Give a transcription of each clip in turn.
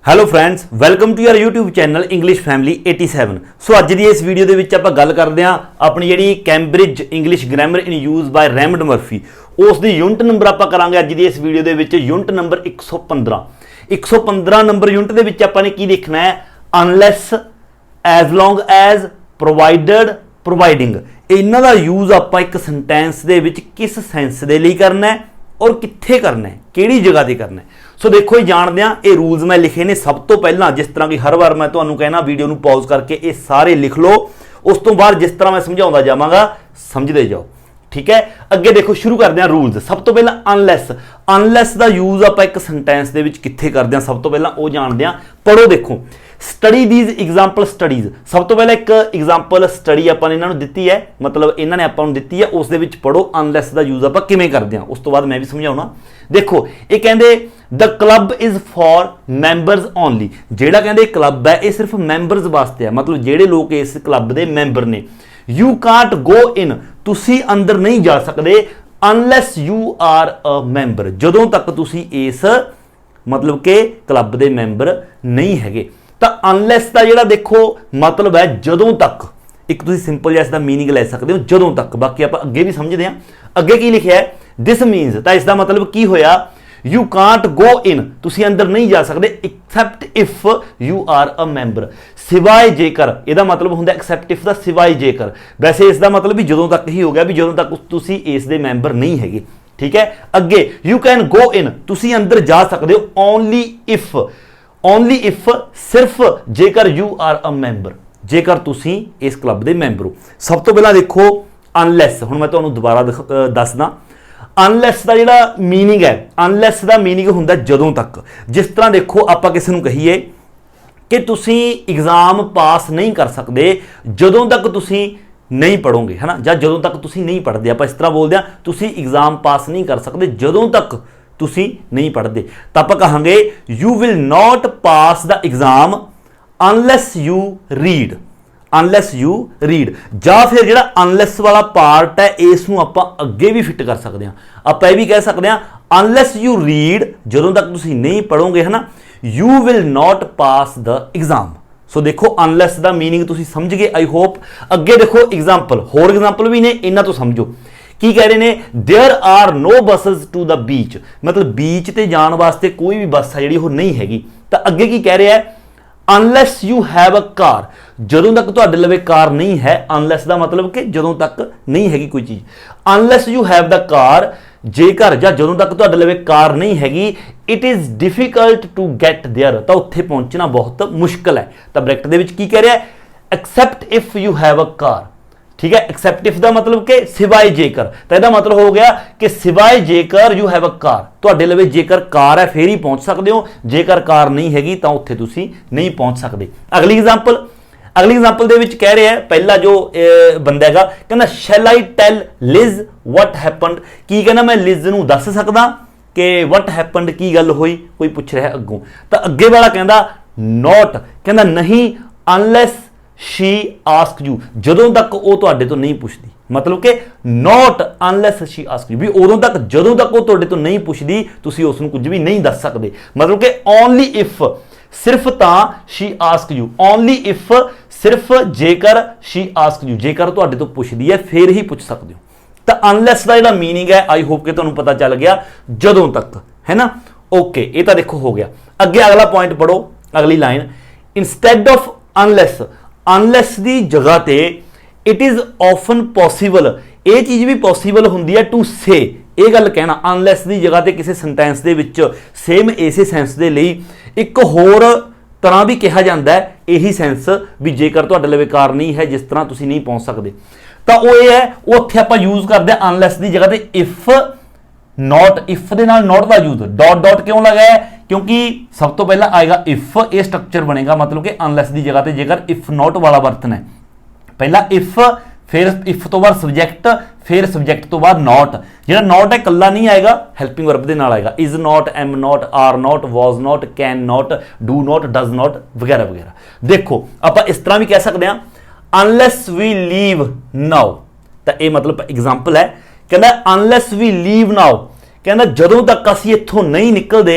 Hello friends, welcome to your YouTube channel English family 87। So ਅੱਜ ਦੀ ਇਸ video ਦੇ ਵਿੱਚ ਆਪਾਂ ਗੱਲ ਕਰਦੇ ਹਾਂ ਆਪਣੀ ਜਿਹੜੀ Cambridge English grammar in use by Raymond Murphy, ਉਸ ਦੀ ਯੂਨਿਟ ਨੰਬਰ ਆਪਾਂ ਕਰਾਂਗੇ ਅੱਜ ਦੀ ਇਸ ਵੀਡੀਓ ਦੇ ਵਿੱਚ ਯੂਨਿਟ ਨੰਬਰ 115 ਨੰਬਰ ਯੂਨਿਟ ਦੇ ਵਿੱਚ ਆਪਾਂ ਨੇ ਕੀ ਦੇਖਣਾ ਹੈ, unless, as long as, provided, ਪ੍ਰੋਵਾइडिंग। ਇਹਨਾਂ ਦਾ ਯੂਜ਼ ਆਪਾਂ ਇੱਕ ਸੈਂਟੈਂਸ ਦੇ ਵਿੱਚ ਕਿਸ ਸੈਂਸ ਦੇ ਲਈ ਕਰਨਾ ਹੈ और कित्थे करना है, किहड़ी जगह ते करना है। सो देखो ये जानते हैं, ये रूल्स मैं लिखे ने सब तो पहला, जिस तरह की हर बार मैं तुहानू कहना वीडियो नू पॉज करके ये सारे लिख लो, उस तो बाद जिस तरह मैं समझाउंदा जावांगा समझते जाओ, ठीक है। अगे देखो शुरू करते हैं रूल्स। सब तो पहला अनलैस, अनलैस का यूज आप एक सेंटेंस दे विच कित्थे करते हैं, सब तो पहला वो जानते हैं। पढ़ो देखो, स्टडी दीज एग्जाम्पल स्टडीज। सब तो पहले एक एग्जाम्पल स्टडी आपां इन्हां नूं दित्ती है, मतलब इन्हां ने आपां नूं दित्ती है, उस दे विच पढ़ो अनलैस का यूज आपां किवें करदे हां, उस तो बाद मैं भी समझाउणा। देखो ये कहंदे the club is for members only. जिहड़ा कहंदे क्लब है ये सिर्फ मैंबरस वास्ते है, मतलब जिहड़े लोग इस क्लब दे मैंबर ने। यू कांट गो इन, तुसी अंदर नहीं जा सकदे unless you are a member, जदों तक तुसी इस मतलब के क्लब दे मैंबर नहीं हैगे। तो अनलैस का जिहड़ा देखो मतलब है जदों तक, एक तुसीं सिंपल जिहा इसदा मीनिंग लै सकदे हो जदों तक, बाकी आपां अगे भी समझदे हां। अगे की लिखिआ है, दिस मीनस, तो इसका मतलब की होया, यू कांट गो इन, तुसीं अंदर नहीं जा सकदे except if you are a member, सिवाय जेकर। इहदा मतलब हुंदा एक्सैप्ट इफ दा सिवाय जेकर। वैसे इसका मतलब भी जदों तक ही हो गया, भी जदों तक तुसीं इस दे मैंबर नहीं हैगे, ठीक है। अगे यू कैन गो इन, तुसीं अंदर जा सकदे हो ओनली इफ, ओनली इफ सिर्फ जेकर यू आर अ मैंबर, जेकर तुसीं इस क्लब दे मैंबर हो। सब तो पहला देखो अनलैस, हुण मैं तुहानूं दोबारा दसदा। अनलैस का जिहड़ा मीनिंग है, अनलैस का मीनिंग हुंदा जदों तक। जिस तरह देखो आपां किसी नूं कहीए कि तुसीं एग्जाम पास नहीं कर सकते जदों तक तुसीं नहीं पढ़ोगे, है ना, जां जदों तक तुसीं नहीं पढ़दे, आपां इस तरह बोलदे हां, तुसीं एग्जाम पास नहीं कर सकते जदों तक तुसीं नहीं पढ़ते। तो आप कहांगे you will not pass the exam unless you read, unless you read. जां फिर जिहड़ा अनलैस वाला पार्ट है इसनूं आपां अगे भी फिट कर सकते हैं, आप यह भी कह सकते हैं अनलैस यू रीड, जदों तक तुसीं नहीं पढ़ोगे, है ना, you will not pass the exam. So देखो अनलैस का मीनिंग तुसीं समझ गए, आई होप। अगे देखो एग्जाम्पल, होर एग्जाम्पल भी ने, इन्हां तो समझो की कह रहे हैं, there are no buses to the beach, मतलब बीच ते जाण वास्ते कोई भी बस है जिहड़ी नहीं हैगी। तो अगे की कह रहा है, unless you have a car, जदों तक तुहाडे लवे कार नहीं है, अनलैस का मतलब कि जदों तक नहीं हैगी कोई चीज़। Unless you have the car, जेकर जां जदों तक तुहाडे लवे कार नहीं हैगी, it is difficult to get there, तो उत्थे पहुंचना बहुत मुश्किल है। तो ब्रैकेट दे विच की कह रहा है, accept if you have a car, ठीक है। एक्सैप्ट इफ का मतलब कि सिवाय जेकर, तो यह मतलब हो गया कि सिवाय जेकर यू हैव अ कार, तुहाडे लवे जेकर कार है फिर ही पहुंच सकते हो, जेकर कार नहीं हैगी तो उत्थे तुसीं नहीं पहुंच सकते। अगली एग्जाम्पल, अगली एग्जाम्पल दे विच कह रहे हैं, पहला जो बंदा हैगा कहना, shall I tell Liz what happened, की कहना मैं लिज नूं दस सकदा कि वट हैपन्ड की गल होई, कोई पूछ रहा है अगों। तो अगे वाला कहंदा नॉट, कहंदा नहीं अनलैस शी आस्क यू, जदों तक वो तुहाडे तो नहीं पूछती, मतलब कि not unless she ask you, भी उदों तक जदों तक वो तुहाडे तो नहीं पूछती तुसीं उसनूं कुछ भी नहीं दस सकते, मतलब कि ओनली इफ, सिर्फ तां she ask you, only if सिर्फ जेकर शी आस्क यू, जेकर तुहाडे तो पूछदी है फिर ही पूछ सकते हो। तो अनलैस का जिहड़ा मीनिंग है, आई होप कि तुहानूं पता चल गया, जदों तक, है ना। ओके, ये तो देखो हो गया। अगे अगला पॉइंट पढ़ो, अगली line, instead of unless, unless की जगह ते इट इज़ ऑफन पॉसीबल, ये चीज़ भी पॉसीबल होंदी है टू से, ये गल कहना, अनलैस की जगह ते किसी सेंटेंस दे विच सेम इसे सेंस दे लई एक होर तरह भी कहा जाता है, यही सेंस भी जेकर तुहाडे लवे कार नहीं है, जिस तरह तुसीं नहीं पहुंच सकते, तो वो ये है, वो उत्थे आपां यूज करते हैं अनलैस की जगह ते इफ नॉट, इफ दे नाल नॉट का यूज, डॉट डॉट क्यों लगाया, क्योंकि सब तो पहला आएगा इफ, ये स्ट्रक्चर बनेगा, मतलब कि अनलैस की जगह पे जेकर इफ नॉट वाला वरतना है, पहला इफ, फिर इफ तो बाद सब्जैक्ट, फिर सब्जैक्ट तो बाद नॉट। जिहड़ा नॉट है कल्ला नहीं आएगा, हैल्पिंग वर्ब दे नाल आएगा, is not, am not, are not, was not, can not, do not, does not वगैरह वगैरह। देखो आप इस तरह भी कह सकते हैं, अनलैस वी लीव नाउ, तो ये मतलब एग्जाम्पल है, कहना अनलैस वी लीव नाउ, कहना जदों तक असीं इत्थों नहीं निकलते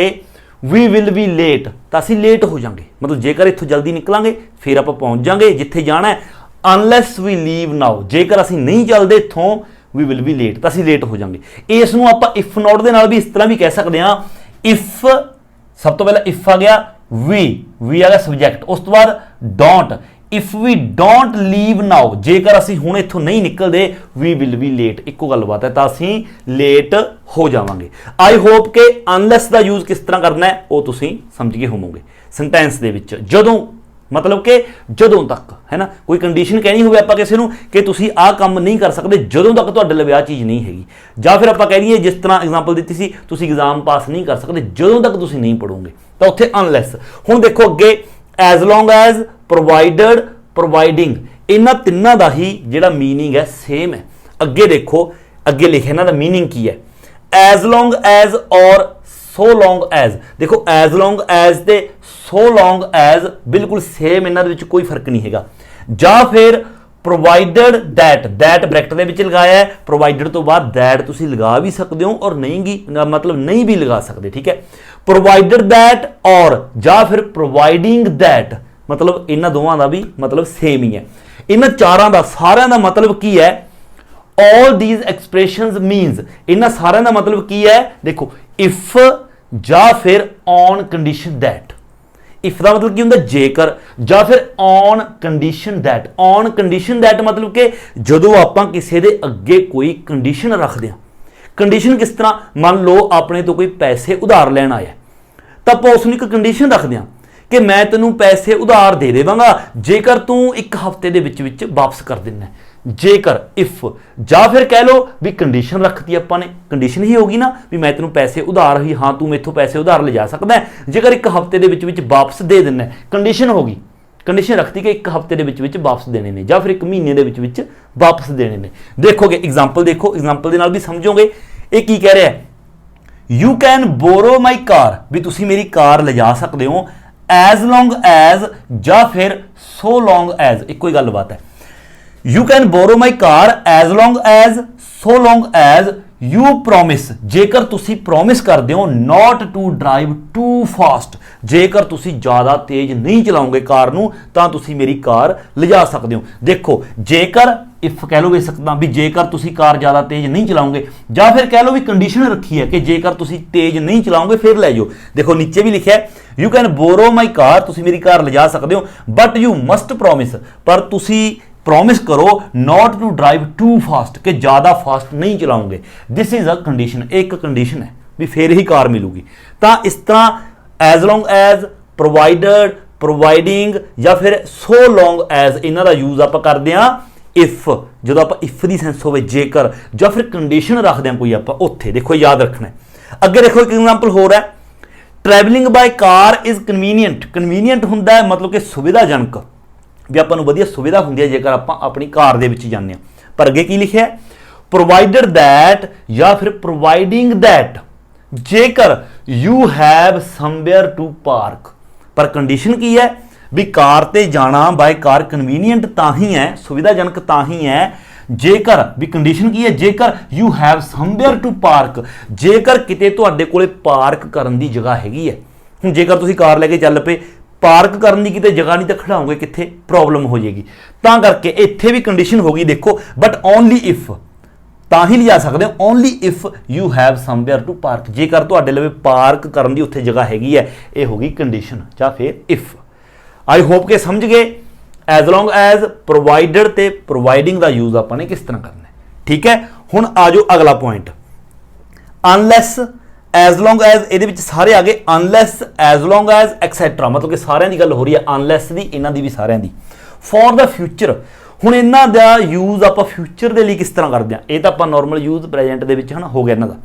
ਵੀ ਵਿਲ ਬੀ ਲੇਟ, ਤਾਂ ਅਸੀਂ ਲੇਟ ਹੋ ਜਾਾਂਗੇ, ਮਤਲਬ ਜੇਕਰ ਇੱਥੋਂ ਜਲਦੀ ਨਿਕਲਾਂਗੇ ਫਿਰ ਆਪਾਂ ਪਹੁੰਚ ਜਾਾਂਗੇ ਜਿੱਥੇ ਜਾਣਾ ਹੈ। ਅਨਲੈਸ ਵੀ ਲੀਵ ਨਾਓ, ਜੇਕਰ ਅਸੀਂ ਨਹੀਂ ਚੱਲਦੇ ਇੱਥੋਂ ਵੀ ਵਿਲ ਬੀ ਲੇਟ, ਤਾਂ ਅਸੀਂ ਲੇਟ ਹੋ ਜਾਾਂਗੇ। ਇਸ ਨੂੰ ਆਪਾਂ ਇਫ ਨੋਟ ਦੇ ਨਾਲ ਵੀ ਇਸ ਤਰ੍ਹਾਂ ਵੀ ਕਹਿ ਸਕਦੇ ਹਾਂ। ਇਫ, ਸਭ ਤੋਂ ਪਹਿਲਾਂ ਇਫ ਆ ਗਿਆ, ਵੀ ਆ ਗਿਆ ਸਬਜੈਕਟ, ਉਸ ਤੋਂ ਬਾਅਦ don't. If we don't leave now, ਜੇਕਰ ਅਸੀਂ ਹੁਣ ਇੱਥੋਂ ਨਹੀਂ ਨਿਕਲਦੇ ਵੀ ਵਿਲ ਬੀ ਲੇਟ, ਇੱਕੋ ਗੱਲਬਾਤ ਹੈ, ਤਾਂ ਅਸੀਂ ਲੇਟ ਹੋ ਜਾਵਾਂਗੇ। ਆਈ ਹੋਪ ਕਿ ਅਨਲੈਸ ਦਾ ਯੂਜ਼ ਕਿਸ ਤਰ੍ਹਾਂ ਕਰਨਾ ਹੈ ਉਹ ਤੁਸੀਂ ਸਮਝ ਗਏ ਹੋਵੋਗੇ। ਸੈਂਟੈਂਸ ਦੇ ਵਿੱਚ ਜਦੋਂ, ਮਤਲਬ ਕਿ ਜਦੋਂ ਤੱਕ, ਹੈ ਨਾ, ਕੋਈ ਕੰਡੀਸ਼ਨ ਕਹਿਣੀ ਹੋਵੇ ਆਪਾਂ ਕਿਸੇ ਨੂੰ ਕਿ ਤੁਸੀਂ ਆਹ ਕੰਮ ਨਹੀਂ ਕਰ ਸਕਦੇ ਜਦੋਂ ਤੱਕ ਤੁਹਾਡੇ ਲਈ ਆਹ ਚੀਜ਼ ਨਹੀਂ ਹੈਗੀ, ਜਾਂ ਫਿਰ ਆਪਾਂ ਕਹਿ ਦਈਏ ਜਿਸ ਤਰ੍ਹਾਂ ਐਗਜ਼ਾਮਪਲ ਦਿੱਤੀ ਸੀ, ਤੁਸੀਂ ਐਗਜ਼ਾਮ ਪਾਸ ਨਹੀਂ ਕਰ ਸਕਦੇ ਜਦੋਂ ਤੱਕ ਤੁਸੀਂ ਨਹੀਂ ਪੜੋਗੇ, ਤਾਂ ਉੱਥੇ ਅਨਲੈਸ। ਹੁਣ ਦੇਖੋ ਅੱਗੇ, as long as, provided, providing, ਇਹਨਾਂ ਤਿੰਨਾਂ ਦਾ ਹੀ ਜਿਹੜਾ ਮੀਨਿੰਗ ਹੈ ਸੇਮ ਹੈ। ਅੱਗੇ ਦੇਖੋ, ਅੱਗੇ ਲਿਖਿਆ ਇਹਨਾਂ ਦਾ ਮੀਨਿੰਗ ਕੀ ਹੈ, ਐਜ਼ ਲੌਂਗ ਐਜ਼ ਔਰ ਸੋ ਲੌਂਗ ਐਜ਼। ਦੇਖੋ ਐਜ਼ ਲੌਂਗ ਐਜ਼ ਤੇ ਸੋ ਲੌਂਗ ਐਜ਼ ਬਿਲਕੁਲ ਸੇਮ, ਇਹਨਾਂ ਦੇ ਵਿੱਚ ਕੋਈ ਫਰਕ ਨਹੀਂ ਹੈਗਾ। ਜਾਂ ਫਿਰ ਪ੍ਰੋਵਾਈਡਡ ਦੈਟ, ਦੈਟ ਬ੍ਰੈਕਟ ਦੇ ਵਿੱਚ ਲਗਾਇਆ ਹੈ, ਪ੍ਰੋਵਾਈਡਡ ਤੋਂ ਬਾਅਦ ਦੈਟ ਤੁਸੀਂ ਲਗਾ ਵੀ ਸਕਦੇ ਹੋ ਔਰ ਨਹੀਂ ਮਤਲਬ ਨਹੀਂ ਵੀ ਲਗਾ ਸਕਦੇ, ਠੀਕ ਹੈ। ਪ੍ਰੋਵਾਈਡਡ ਦੈਟ ਔਰ ਜਾਂ ਫਿਰ ਪ੍ਰੋਵਾਈਡਿੰਗ ਦੈਟ, ਮਤਲਬ ਇਹਨਾਂ ਦੋਵਾਂ ਦਾ ਵੀ ਮਤਲਬ ਸੇਮ ਹੀ ਹੈ। ਇਹਨਾਂ ਚਾਰਾਂ ਦਾ ਸਾਰਿਆਂ ਦਾ ਮਤਲਬ ਕੀ ਹੈ, all these expressions means, ਇਹਨਾਂ ਸਾਰਿਆਂ ਦਾ ਮਤਲਬ ਕੀ ਹੈ, ਦੇਖੋ if ਜਾਂ ਫਿਰ on condition that। if ਦਾ ਮਤਲਬ ਕੀ ਹੁੰਦਾ, ਜੇਕਰ, ਜਾਂ ਫਿਰ on condition that। on condition that ਮਤਲਬ ਕਿ ਜਦੋਂ ਆਪਾਂ ਕਿਸੇ ਦੇ ਅੱਗੇ ਕੋਈ ਕੰਡੀਸ਼ਨ ਰੱਖਦੇ ਹਾਂ। ਕੰਡੀਸ਼ਨ ਕਿਸ ਤਰ੍ਹਾਂ, ਮੰਨ ਲਓ ਆਪਣੇ ਤੋਂ ਕੋਈ ਪੈਸੇ ਉਧਾਰ ਲੈਣ ਆਇਆ, ਤਾਂ ਆਪਾਂ ਉਸ ਨੂੰ ਇੱਕ ਕੰਡੀਸ਼ਨ ਰੱਖਦੇ ਹਾਂ ਕਿ ਮੈਂ ਤੈਨੂੰ ਪੈਸੇ ਉਧਾਰ ਦੇ ਦੇਵਾਂਗਾ ਜੇਕਰ ਤੂੰ 1 ਹਫ਼ਤੇ ਦੇ ਵਿੱਚ ਵਾਪਸ ਕਰ ਦਿੰਦਾ। ਜੇਕਰ ਇਫ, ਜਾਂ ਫਿਰ ਕਹਿ ਲਓ ਵੀ ਕੰਡੀਸ਼ਨ ਰੱਖਤੀ ਆਪਾਂ ਨੇ, ਕੰਡੀਸ਼ਨ ਹੀ ਹੋਗੀ ਨਾ ਵੀ ਮੈਂ ਤੈਨੂੰ ਪੈਸੇ ਉਧਾਰ ਹੀ, ਹਾਂ ਤੂੰ ਮੈਥੋਂ ਪੈਸੇ ਉਧਾਰ ਲਿਜਾ ਸਕਦਾ ਜੇਕਰ 1 ਹਫ਼ਤੇ ਦੇ ਵਿੱਚ ਵਾਪਸ ਦੇ ਦਿੰਦਾ, ਕੰਡੀਸ਼ਨ ਹੋਗੀ। ਕੰਡੀਸ਼ਨ ਰੱਖਤੀ ਕਿ 1 ਹਫ਼ਤੇ ਦੇ ਵਿੱਚ ਵਾਪਸ ਦੇਣੇ ਨੇ ਜਾਂ ਫਿਰ 1 ਮਹੀਨੇ ਦੇ ਵਿੱਚ ਵਾਪਸ ਦੇਣੇ ਨੇ। ਦੇਖੋਗੇ ਐਗਜ਼ਾਮਪਲ, ਦੇਖੋ ਐਗਜ਼ਾਮਪਲ ਦੇ ਨਾਲ ਵੀ ਸਮਝੋਗੇ ਇਹ ਕੀ ਕਹਿ ਰਿਹਾ ਹੈ। ਯੂ ਕੈਨ ਬੋਰੋ ਮਾਈ ਕਾਰ, ਵੀ ਤੁਸੀਂ ਮੇਰੀ ਕਾਰ ਲਿਜਾ ਸਕਦੇ ਹੋ, ਐਜ਼ ਲੌਂਗ ਐਜ਼ ਜਾਂ ਫਿਰ ਸੋ ਲੌਂਗ ਐਜ਼, ਇੱਕੋ ਹੀ ਗੱਲਬਾਤ ਹੈ। You can ਬੋਰੋ my car as long as, so long as you promise, ਜੇਕਰ ਤੁਸੀਂ ਪ੍ਰੋਮਿਸ ਕਰਦੇ ਹੋ ਨਾਟ ਟੂ ਡਰਾਈਵ ਟੂ ਫਾਸਟ, ਜੇਕਰ ਤੁਸੀਂ ਜ਼ਿਆਦਾ ਤੇਜ਼ ਨਹੀਂ ਚਲਾਓਗੇ ਕਾਰ ਨੂੰ ਤਾਂ ਤੁਸੀਂ ਮੇਰੀ ਕਾਰ ਲਿਜਾ ਸਕਦੇ ਹੋ। ਦੇਖੋ ਜੇਕਰ ਇਫ ਕਹਿ ਲਓ ਵੇ ਸਕਦਾ ਵੀ ਜੇਕਰ ਤੁਸੀਂ ਕਾਰ ਜ਼ਿਆਦਾ ਤੇਜ਼ ਨਹੀਂ ਚਲਾਓਗੇ, ਜਾਂ ਫਿਰ ਕਹਿ ਲਓ ਵੀ ਕੰਡੀਸ਼ਨ ਰੱਖੀ ਹੈ ਕਿ ਜੇਕਰ ਤੁਸੀਂ ਤੇਜ਼ ਨਹੀਂ ਚਲਾਓਗੇ ਫਿਰ ਲੈ ਜਾਓ। ਦੇਖੋ ਨੀਚੇ ਵੀ ਲਿਖਿਆ ਯੂ ਕੈਨ ਬੋਰੋ ਮਾਈ ਕਾਰ, ਤੁਸੀਂ ਮੇਰੀ ਕਾਰ ਲਿਜਾ ਸਕਦੇ ਹੋ, ਬਟ ਯੂ ਮਸਟ ਪ੍ਰੋਮਿਸ, ਪਰ ਤੁਸੀਂ ਪ੍ਰੋਮਿਸ ਕਰੋ ਨਾਟ ਟੂ ਡਰਾਈਵ ਟੂ ਫਾਸਟ, ਕਿ ਜ਼ਿਆਦਾ ਫਾਸਟ ਨਹੀਂ ਚਲਾਓਗੇ। ਦਿਸ ਇਜ਼ ਅ ਕੰਡੀਸ਼ਨ, ਇੱਕ ਕੰਡੀਸ਼ਨ ਹੈ ਵੀ ਫਿਰ ਹੀ ਕਾਰ ਮਿਲੂਗੀ। ਤਾਂ ਇਸ ਤਰ੍ਹਾਂ as long as, provided, providing ਜਾਂ ਫਿਰ ਸੋ ਲੌਂਗ ਐਜ਼, ਇਹਨਾਂ ਦਾ ਯੂਜ਼ ਆਪਾਂ ਕਰਦੇ ਹਾਂ ਇਫ, ਜਦੋਂ ਆਪਾਂ ਇਫ ਦੀ ਸੈਂਸ ਹੋਵੇ ਜੇਕਰ, ਜਾਂ ਫਿਰ ਕੰਡੀਸ਼ਨ ਰੱਖਦੇ ਹਾਂ ਕੋਈ ਆਪਾਂ ਉੱਥੇ। ਦੇਖੋ ਯਾਦ ਰੱਖਣਾ। ਅੱਗੇ ਦੇਖੋ ਇੱਕ ਐਗਜ਼ਾਮਪਲ ਹੋਰ ਹੈ, travelling by car is convenient. Convenient ਹੁੰਦਾ ਹੈ ਮਤਲਬ ਕਿ ਸੁਵਿਧਾਜਨਕ, ਵੀ ਆਪਾਂ ਨੂੰ ਵਧੀਆ ਸੁਵਿਧਾ ਹੁੰਦੀ ਹੈ ਜੇਕਰ ਆਪਾਂ ਆਪਣੀ ਕਾਰ ਦੇ ਵਿੱਚ ਜਾਂਦੇ ਹਾਂ। ਪਰ ਅੱਗੇ ਕੀ ਲਿਖਿਆ, ਪ੍ਰੋਵਾਈਡਡ ਦੈਟ ਜਾਂ ਫਿਰ ਪ੍ਰੋਵਾਈਡਿੰਗ ਦੈਟ, ਜੇਕਰ you have somewhere to park. ਪਰ ਕੰਡੀਸ਼ਨ ਕੀ ਹੈ ਵੀ ਕਾਰ ਤੇ ਜਾਣਾ ਬਾਈ ਕਾਰ ਕਨਵੀਨੀਅੰਟ ਤਾਂ ਹੀ ਹੈ, ਸੁਵਿਧਾਜਨਕ ਤਾਂ ਹੀ ਹੈ ਜੇਕਰ, ਵੀ ਕੰਡੀਸ਼ਨ ਕੀ ਹੈ, ਜੇਕਰ you have somewhere to park, ਜੇਕਰ ਕਿਤੇ ਤੁਹਾਡੇ ਕੋਲੇ ਪਾਰਕ ਕਰਨ ਦੀ ਜਗ੍ਹਾ ਹੈਗੀ ਹੈ। ਹੁਣ ਜੇਕਰ ਤੁਸੀਂ ਕਾਰ ਲੈ ਕੇ ਚੱਲ ਪਏ, ਪਾਰਕ ਕਰਨ ਦੀ ਕਿਤੇ ਜਗ੍ਹਾ ਨਹੀਂ ਤਾਂ ਖੜਾਓਗੇ ਕਿੱਥੇ, ਪ੍ਰੋਬਲਮ ਹੋ ਜਾਏਗੀ। ਤਾਂ ਕਰਕੇ ਇੱਥੇ ਵੀ ਕੰਡੀਸ਼ਨ ਹੋ ਗਈ ਦੇਖੋ, ਬਟ ਓਨਲੀ ਇਫ, ਤਾਂ ਹੀ ਲਿਜਾ ਸਕਦੇ ਹੋ only if you have somewhere to park, ਜੇਕਰ ਤੁਹਾਡੇ ਲਈ ਪਾਰਕ ਕਰਨ ਦੀ ਉੱਥੇ ਜਗ੍ਹਾ ਹੈਗੀ ਹੈ, ਇਹ ਹੋ ਗਈ ਕੰਡੀਸ਼ਨ ਜਾਂ ਫਿਰ ਇਫ। ਆਈ ਹੋਪ ਕਿ ਸਮਝ ਗਏ ਐਜ਼ ਲੌਂਗ ਐਜ਼, ਪ੍ਰੋਵਾਈਡਡ ਤੇ ਪ੍ਰੋਵਾਈਡਿੰਗ ਦਾ ਯੂਜ਼ ਆਪਾਂ ਨੇ ਕਿਸ ਤਰ੍ਹਾਂ ਕਰਨਾ ਹੈ। ਠੀਕ ਹੈ, ਹੁਣ ਆ ਜਾਓ ਅਗਲਾ point, unless, as long as, ਇਹਦੇ ਵਿੱਚ ਸਾਰੇ ਆ ਗਏ unless, as long as, etcetera, ਮਤਲਬ ਕਿ ਸਾਰਿਆਂ ਦੀ ਗੱਲ ਹੋ ਰਹੀ ਹੈ ਅਨਲੈਸ ਦੀ, ਇਹਨਾਂ ਦੀ ਵੀ ਸਾਰਿਆਂ ਦੀ। ਫॉर द ਫਿਊਚਰ, ਹੁਣ ਇਹਨਾਂ ਦਾ ਯੂਜ਼ ਆਪਾਂ ਫਿਊਚਰ ਦੇ ਲਈ ਕਿਸ ਤਰ੍ਹਾਂ ਕਰਦੇ ਹਾਂ, ਇਹ ਤਾਂ ਆਪਾਂ ਨਾਰਮਲ ਯੂਜ਼ ਪ੍ਰੈਜ਼ੈਂਟ ਦੇ ਵਿੱਚ ਹਨਾ ਹੋ ਗਿਆ ਇਹਨਾਂ ਦਾ।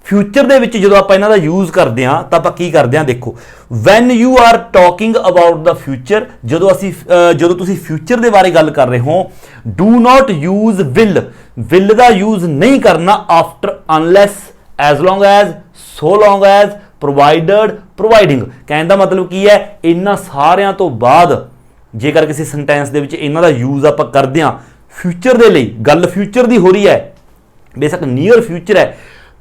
ਫਿਊਚਰ ਦੇ ਵਿੱਚ ਜਦੋਂ ਆਪਾਂ ਇਹਨਾਂ ਦਾ ਯੂਜ਼ ਕਰਦੇ ਹਾਂ ਤਾਂ ਆਪਾਂ ਕੀ ਕਰਦੇ ਹਾਂ, ਦੇਖੋ when you are talking about the future, ਜਦੋਂ ਤੁਸੀਂ ਫਿਊਚਰ ਦੇ ਬਾਰੇ ਗੱਲ ਕਰ ਰਹੇ ਹੋ, do not use will, will the use ਨਹੀਂ ਕਰਨਾ after unless, as long as, ਸੋ ਲੌਂਗ ਐਜ਼, ਪ੍ਰੋਵਾਈਡਡ, ਪ੍ਰੋਵਾਈਡਿੰਗ। ਕਹਿਣ ਦਾ ਮਤਲਬ ਕੀ ਹੈ, ਇਹਨਾਂ ਸਾਰਿਆਂ ਤੋਂ ਬਾਅਦ ਜੇਕਰ ਕਿਸੇ ਸੈਂਟੈਂਸ ਦੇ ਵਿੱਚ ਇਹਨਾਂ ਦਾ ਯੂਜ਼ ਆਪਾਂ ਕਰਦੇ ਹਾਂ ਫਿਊਚਰ ਦੇ ਲਈ, ਗੱਲ ਫਿਊਚਰ ਦੀ ਹੋ ਰਹੀ ਹੈ, ਬੇਸ਼ੱਕ ਨੀਅਰ ਫਿਊਚਰ ਹੈ,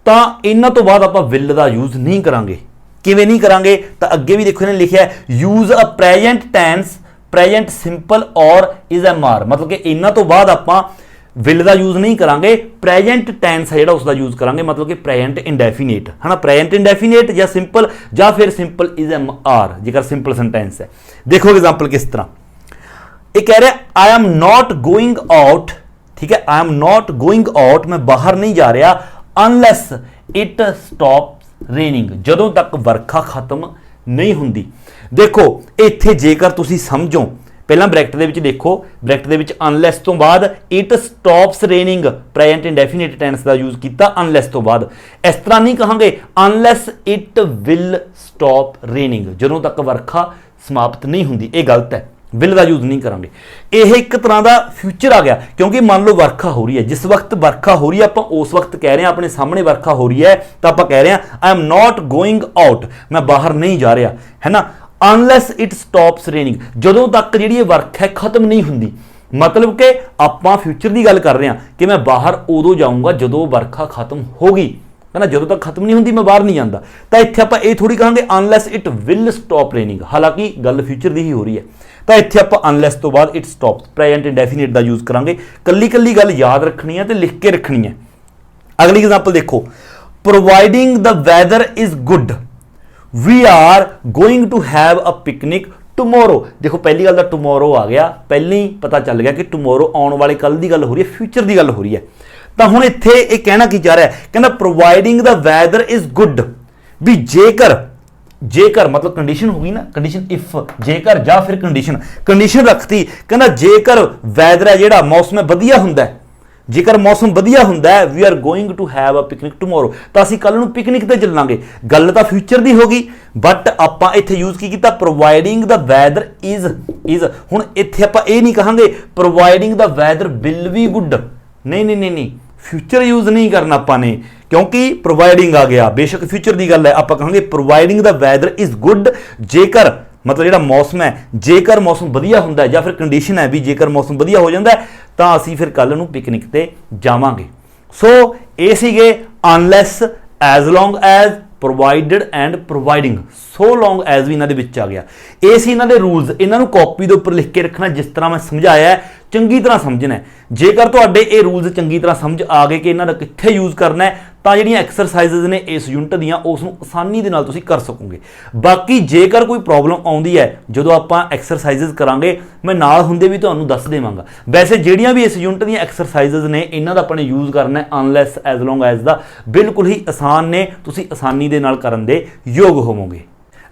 ਤਾਂ ਇਹਨਾਂ ਤੋਂ ਬਾਅਦ ਆਪਾਂ ਵਿਲ ਦਾ ਯੂਜ਼ ਨਹੀਂ ਕਰਾਂਗੇ। ਕਿਵੇਂ ਨਹੀਂ ਕਰਾਂਗੇ ਤਾਂ ਅੱਗੇ ਵੀ ਦੇਖੋ ਇਹਨੇ ਲਿਖਿਆ ਯੂਜ਼ ਅ ਪ੍ਰੈਜ਼ੈਂਟ ਟੈਂਸ, ਪ੍ਰੈਜ਼ੈਂਟ ਸਿੰਪਲ ਔਰ ਇਜ਼ ਐਮ ਆਰ, ਮਤਲਬ ਕਿ ਇਹਨਾਂ ਤੋਂ ਬਾਅਦ ਆਪਾਂ ਵਿਲ ਦਾ ਯੂਜ਼ ਨਹੀਂ ਕਰਾਂਗੇ, ਪ੍ਰੈਜ਼ੈਂਟ ਟੈਂਸ ਹੈ ਜਿਹੜਾ ਉਸ ਦਾ ਯੂਜ਼ ਕਰਾਂਗੇ, ਮਤਲਬ ਕਿ ਪ੍ਰੈਜ਼ੈਂਟ ਇੰਡੈਫੀਨੇਟ ਹੈ ਨਾ, ਪ੍ਰੈਜ਼ੈਂਟ ਇੰਡੈਫੀਨੇਟ ਜਾਂ ਸਿੰਪਲ ਜਾਂ ਫਿਰ ਸਿੰਪਲ ਇਜ਼ ਐਮ ਆਰ ਜੇਕਰ ਸਿੰਪਲ ਸੈਂਟੈਂਸ ਹੈ। ਦੇਖੋ ਐਗਜ਼ਾਮਪਲ ਕਿਸ ਤਰ੍ਹਾਂ ਇਹ ਕਹਿ ਰਿਹਾ ਆਈ ਐਮ ਨॉट ਗੋਇੰਗ ਆਊਟ, ਠੀਕ ਹੈ, ਆਈ ਐਮ ਨॉट ਗੋਇੰਗ ਆਊਟ, ਮੈਂ ਬਾਹਰ ਨਹੀਂ ਜਾ ਰਿਹਾ, ਅਨਲੈਸ ਇਟ ਸਟਾਪਸ ਰੇਨਿੰਗ, ਜਦੋਂ ਤੱਕ ਵਰਖਾ ਖਤਮ ਨਹੀਂ ਹੁੰਦੀ। ਦੇਖੋ ਇੱਥੇ ਜੇਕਰ ਤੁਸੀਂ ਸਮਝੋ ਪਹਿਲਾਂ ਬ੍ਰੈਕਟ ਦੇ ਵਿੱਚ ਦੇਖੋ, ਬ੍ਰੈਕਟ ਦੇ ਵਿੱਚ ਅਨਲੈਸ ਤੋਂ ਬਾਅਦ it stops raining, present indefinite tense ਦਾ ਯੂਜ਼ ਕੀਤਾ ਅਨਲੈਸ ਤੋਂ ਬਾਅਦ। ਇਸ ਤਰ੍ਹਾਂ ਨਹੀਂ ਕਹਾਂਗੇ unless it will stop raining, ਜਦੋਂ ਤੱਕ ਵਰਖਾ ਸਮਾਪਤ ਨਹੀਂ ਹੁੰਦੀ, ਇਹ ਗਲਤ ਹੈ, ਵਿਲ ਦਾ ਯੂਜ਼ ਨਹੀਂ ਕਰਾਂਗੇ। ਇਹ ਇੱਕ ਤਰ੍ਹਾਂ ਦਾ ਫਿਊਚਰ ਆ ਗਿਆ, ਕਿਉਂਕਿ ਮੰਨ ਲਓ ਵਰਖਾ ਹੋ ਰਹੀ ਹੈ, ਜਿਸ ਵਕਤ ਵਰਖਾ ਹੋ ਰਹੀ ਹੈ ਆਪਾਂ ਉਸ ਵਕਤ ਕਹਿ ਰਹੇ ਹਾਂ ਆਪਣੇ ਸਾਹਮਣੇ ਵਰਖਾ ਹੋ ਰਹੀ ਹੈ ਤਾਂ ਆਪਾਂ ਕਹਿ ਰਹੇ ਹਾਂ ਆਈ ਐਮ ਨॉट ਗੋਇੰਗ ਆਊਟ, ਮੈਂ ਬਾਹਰ ਨਹੀਂ ਜਾ ਰਿਹਾ, ਹੈ ਨਾ। ਅਨਲੈਸ ਇਟ ਸਟਾਪਸ ਰੇਨਿੰਗ, ਜਦੋਂ ਤੱਕ ਜਿਹੜੀ ਇਹ ਵਰਖਾ ਹੈ ਖਤਮ ਨਹੀਂ ਹੁੰਦੀ, ਮਤਲਬ ਕਿ ਆਪਾਂ ਫਿਊਚਰ ਦੀ ਗੱਲ ਕਰ ਰਹੇ ਹਾਂ ਕਿ ਮੈਂ ਬਾਹਰ ਉਦੋਂ ਜਾਊਂਗਾ ਜਦੋਂ ਵਰਖਾ ਖਤਮ ਹੋਗੀ, ਹੈ ਨਾ, ਜਦੋਂ ਤੱਕ ਖਤਮ ਨਹੀਂ ਹੁੰਦੀ ਮੈਂ ਬਾਹਰ ਨਹੀਂ ਜਾਂਦਾ। ਤਾਂ ਇੱਥੇ ਆਪਾਂ ਇਹ ਥੋੜੀ ਕਹਾਂਗੇ unless it will stop raining, ਹਾਲਾਂਕਿ ਗੱਲ ਫਿਊਚਰ ਦੀ ਹੀ ਹੋ ਰਹੀ ਹੈ। ਤਾਂ ਇੱਥੇ ਆਪਾਂ ਅਨਲੈਸ ਤੋਂ ਬਾਅਦ it stops present indefinite the use ਕਰਾਂਗੇ। ਕੱਲੀ ਕੱਲੀ ਗੱਲ ਯਾਦ ਰੱਖਣੀ ਹੈ ਤੇ ਲਿਖ ਕੇ ਰੱਖਣੀ ਹੈ। ਅਗਲੀ ਐਗਜ਼ਾਮਪਲ ਦੇਖੋ, providing the weather is good, we are going to have a picnic tomorrow. ਦੇਖੋ ਪਹਿਲੀ ਗੱਲ ਦਾ ਟਮੋਰੋ ਆ ਗਿਆ, ਪਹਿਲਾਂ ਹੀ ਪਤਾ ਚੱਲ ਗਿਆ ਕਿ ਟਮੋਰੋ ਆਉਣ ਵਾਲੇ ਕੱਲ ਦੀ ਗੱਲ ਹੋ ਰਹੀ ਹੈ, ਫਿਊਚਰ ਦੀ ਗੱਲ ਹੋ ਰਹੀ ਹੈ। ਤਾਂ ਹੁਣ ਇੱਥੇ ਇਹ ਕਹਿਣਾ ਕੀ ਚਾਹ ਰਿਹਾ, ਕਹਿੰਦਾ providing the weather is good, we ਜੇਕਰ, ਜੇਕਰ ਮਤਲਬ ਕੰਡੀਸ਼ਨ ਹੋ ਗਈ ਨਾ, ਕੰਡੀਸ਼ਨ ਇਫ, ਜੇਕਰ ਜਾਂ ਫਿਰ ਕੰਡੀਸ਼ਨ ਰੱਖਤੀ, ਕਹਿੰਦਾ ਜੇਕਰ ਵੈਦਰ ਹੈ ਜਿਹੜਾ ਮੌਸਮ ਹੈ ਵਧੀਆ ਹੁੰਦਾ, ਜੇਕਰ ਮੌਸਮ ਵਧੀਆ ਹੁੰਦਾ ਹੈ we are going to have a picnic tomorrow, ਤਾਂ ਅਸੀਂ ਕੱਲ ਨੂੰ ਪਿਕਨਿਕ ਤੇ ਚੱਲਾਂਗੇ। ਗੱਲ ਤਾਂ ਫਿਊਚਰ ਦੀ ਹੋ ਗਈ, ਬਟ ਆਪਾਂ ਇੱਥੇ ਯੂਜ਼ ਕੀ ਕੀਤਾ, ਪ੍ਰੋਵਾਈਡਿੰਗ ਦਾ ਵੈਦਰ ਇਜ਼। ਹੁਣ ਇੱਥੇ ਆਪਾਂ ਇਹ ਨਹੀਂ ਕਹਾਂਗੇ providing the weather will be good, ਨਹੀਂ, ਫਿਊਚਰ ਯੂਜ਼ ਨਹੀਂ ਕਰਨਾ ਆਪਾਂ ਨੇ, ਕਿਉਂਕਿ ਪ੍ਰੋਵਾਈਡਿੰਗ ਆ ਗਿਆ, ਬੇਸ਼ੱਕ ਫਿਊਚਰ ਦੀ ਗੱਲ ਹੈ, ਆਪਾਂ ਕਹਾਂਗੇ providing the weather is good, ਜੇਕਰ ਮਤਲਬ ਜਿਹੜਾ ਮੌਸਮ ਹੈ ਜੇਕਰ ਮੌਸਮ ਵਧੀਆ ਹੁੰਦਾ ਜਾਂ ਫਿਰ ਕੰਡੀਸ਼ਨ ਹੈ ਵੀ ਜੇਕਰ ਮੌਸਮ ਵਧੀਆ ਹੋ ਜਾਂਦਾ ਤਾਂ ਅਸੀਂ ਫਿਰ ਕੱਲ ਨੂੰ ਪਿਕਨਿਕ ਤੇ ਜਾਵਾਂਗੇ। ਸੋ ਇਹ ਸੀਗੇ unless, as long as, provided and providing, so long as we ਇਹਨਾਂ ਦੇ ਵਿੱਚ ਆ ਗਿਆ। ਇਹ ਸੀ ਇਹਨਾਂ ਦੇ ਰੂਲਸ, ਇਹਨਾਂ ਨੂੰ ਕਾਪੀ ਦੇ ਉੱਪਰ ਲਿਖ ਕੇ ਰੱਖਣਾ, ਜਿਸ ਤਰ੍ਹਾਂ ਮੈਂ ਸਮਝਾਇਆ ਹੈ ਚੰਗੀ ਤਰ੍ਹਾਂ ਸਮਝਣਾ। ਜੇਕਰ ਤੁਹਾਡੇ ਇਹ ਰੂਲਸ ਚੰਗੀ ਤਰ੍ਹਾਂ ਸਮਝ ਆ ਗਏ ਕਿ ਇਹਨਾਂ ਦਾ ਕਿੱਥੇ ਯੂਜ਼ ਕਰਨਾ ਹੈ, ਤਾਂ ਜਿਹੜੀਆਂ ਐਕਸਰਸਾਈਜ਼ਸ ਨੇ ਇਸ ਯੂਨਿਟ ਦੀਆਂ ਉਸ ਨੂੰ ਆਸਾਨੀ ਦੇ ਨਾਲ ਤੁਸੀਂ ਕਰ ਸਕੋਗੇ। ਬਾਕੀ ਜੇਕਰ ਕੋਈ ਪ੍ਰੋਬਲਮ ਆਉਂਦੀ ਹੈ ਜਦੋਂ ਆਪਾਂ ਐਕਸਰਸਾਈਜ਼ਸ ਕਰਾਂਗੇ, ਮੈਂ ਨਾਲ ਹੁੰਦੇ ਵੀ ਤੁਹਾਨੂੰ ਦੱਸ ਦੇਵਾਂਗਾ। ਵੈਸੇ ਜਿਹੜੀਆਂ ਵੀ ਇਸ ਯੂਨਿਟ ਦੀਆਂ ਐਕਸਰਸਾਈਜ਼ਸ ਨੇ ਇਹਨਾਂ ਦਾ ਆਪਾਂ ਨੇ ਯੂਜ਼ ਕਰਨਾ ਹੈ ਅਨਲੈਸ, ਐਜ਼ ਲੌਂਗ ਐਜ਼ ਦਾ, ਬਿਲਕੁਲ ਹੀ ਆਸਾਨ ਨੇ, ਤੁਸੀਂ ਆਸਾਨੀ ਦੇ ਨਾਲ ਕਰਨ ਦੇ ਯੋਗ ਹੋਵੋਗੇ।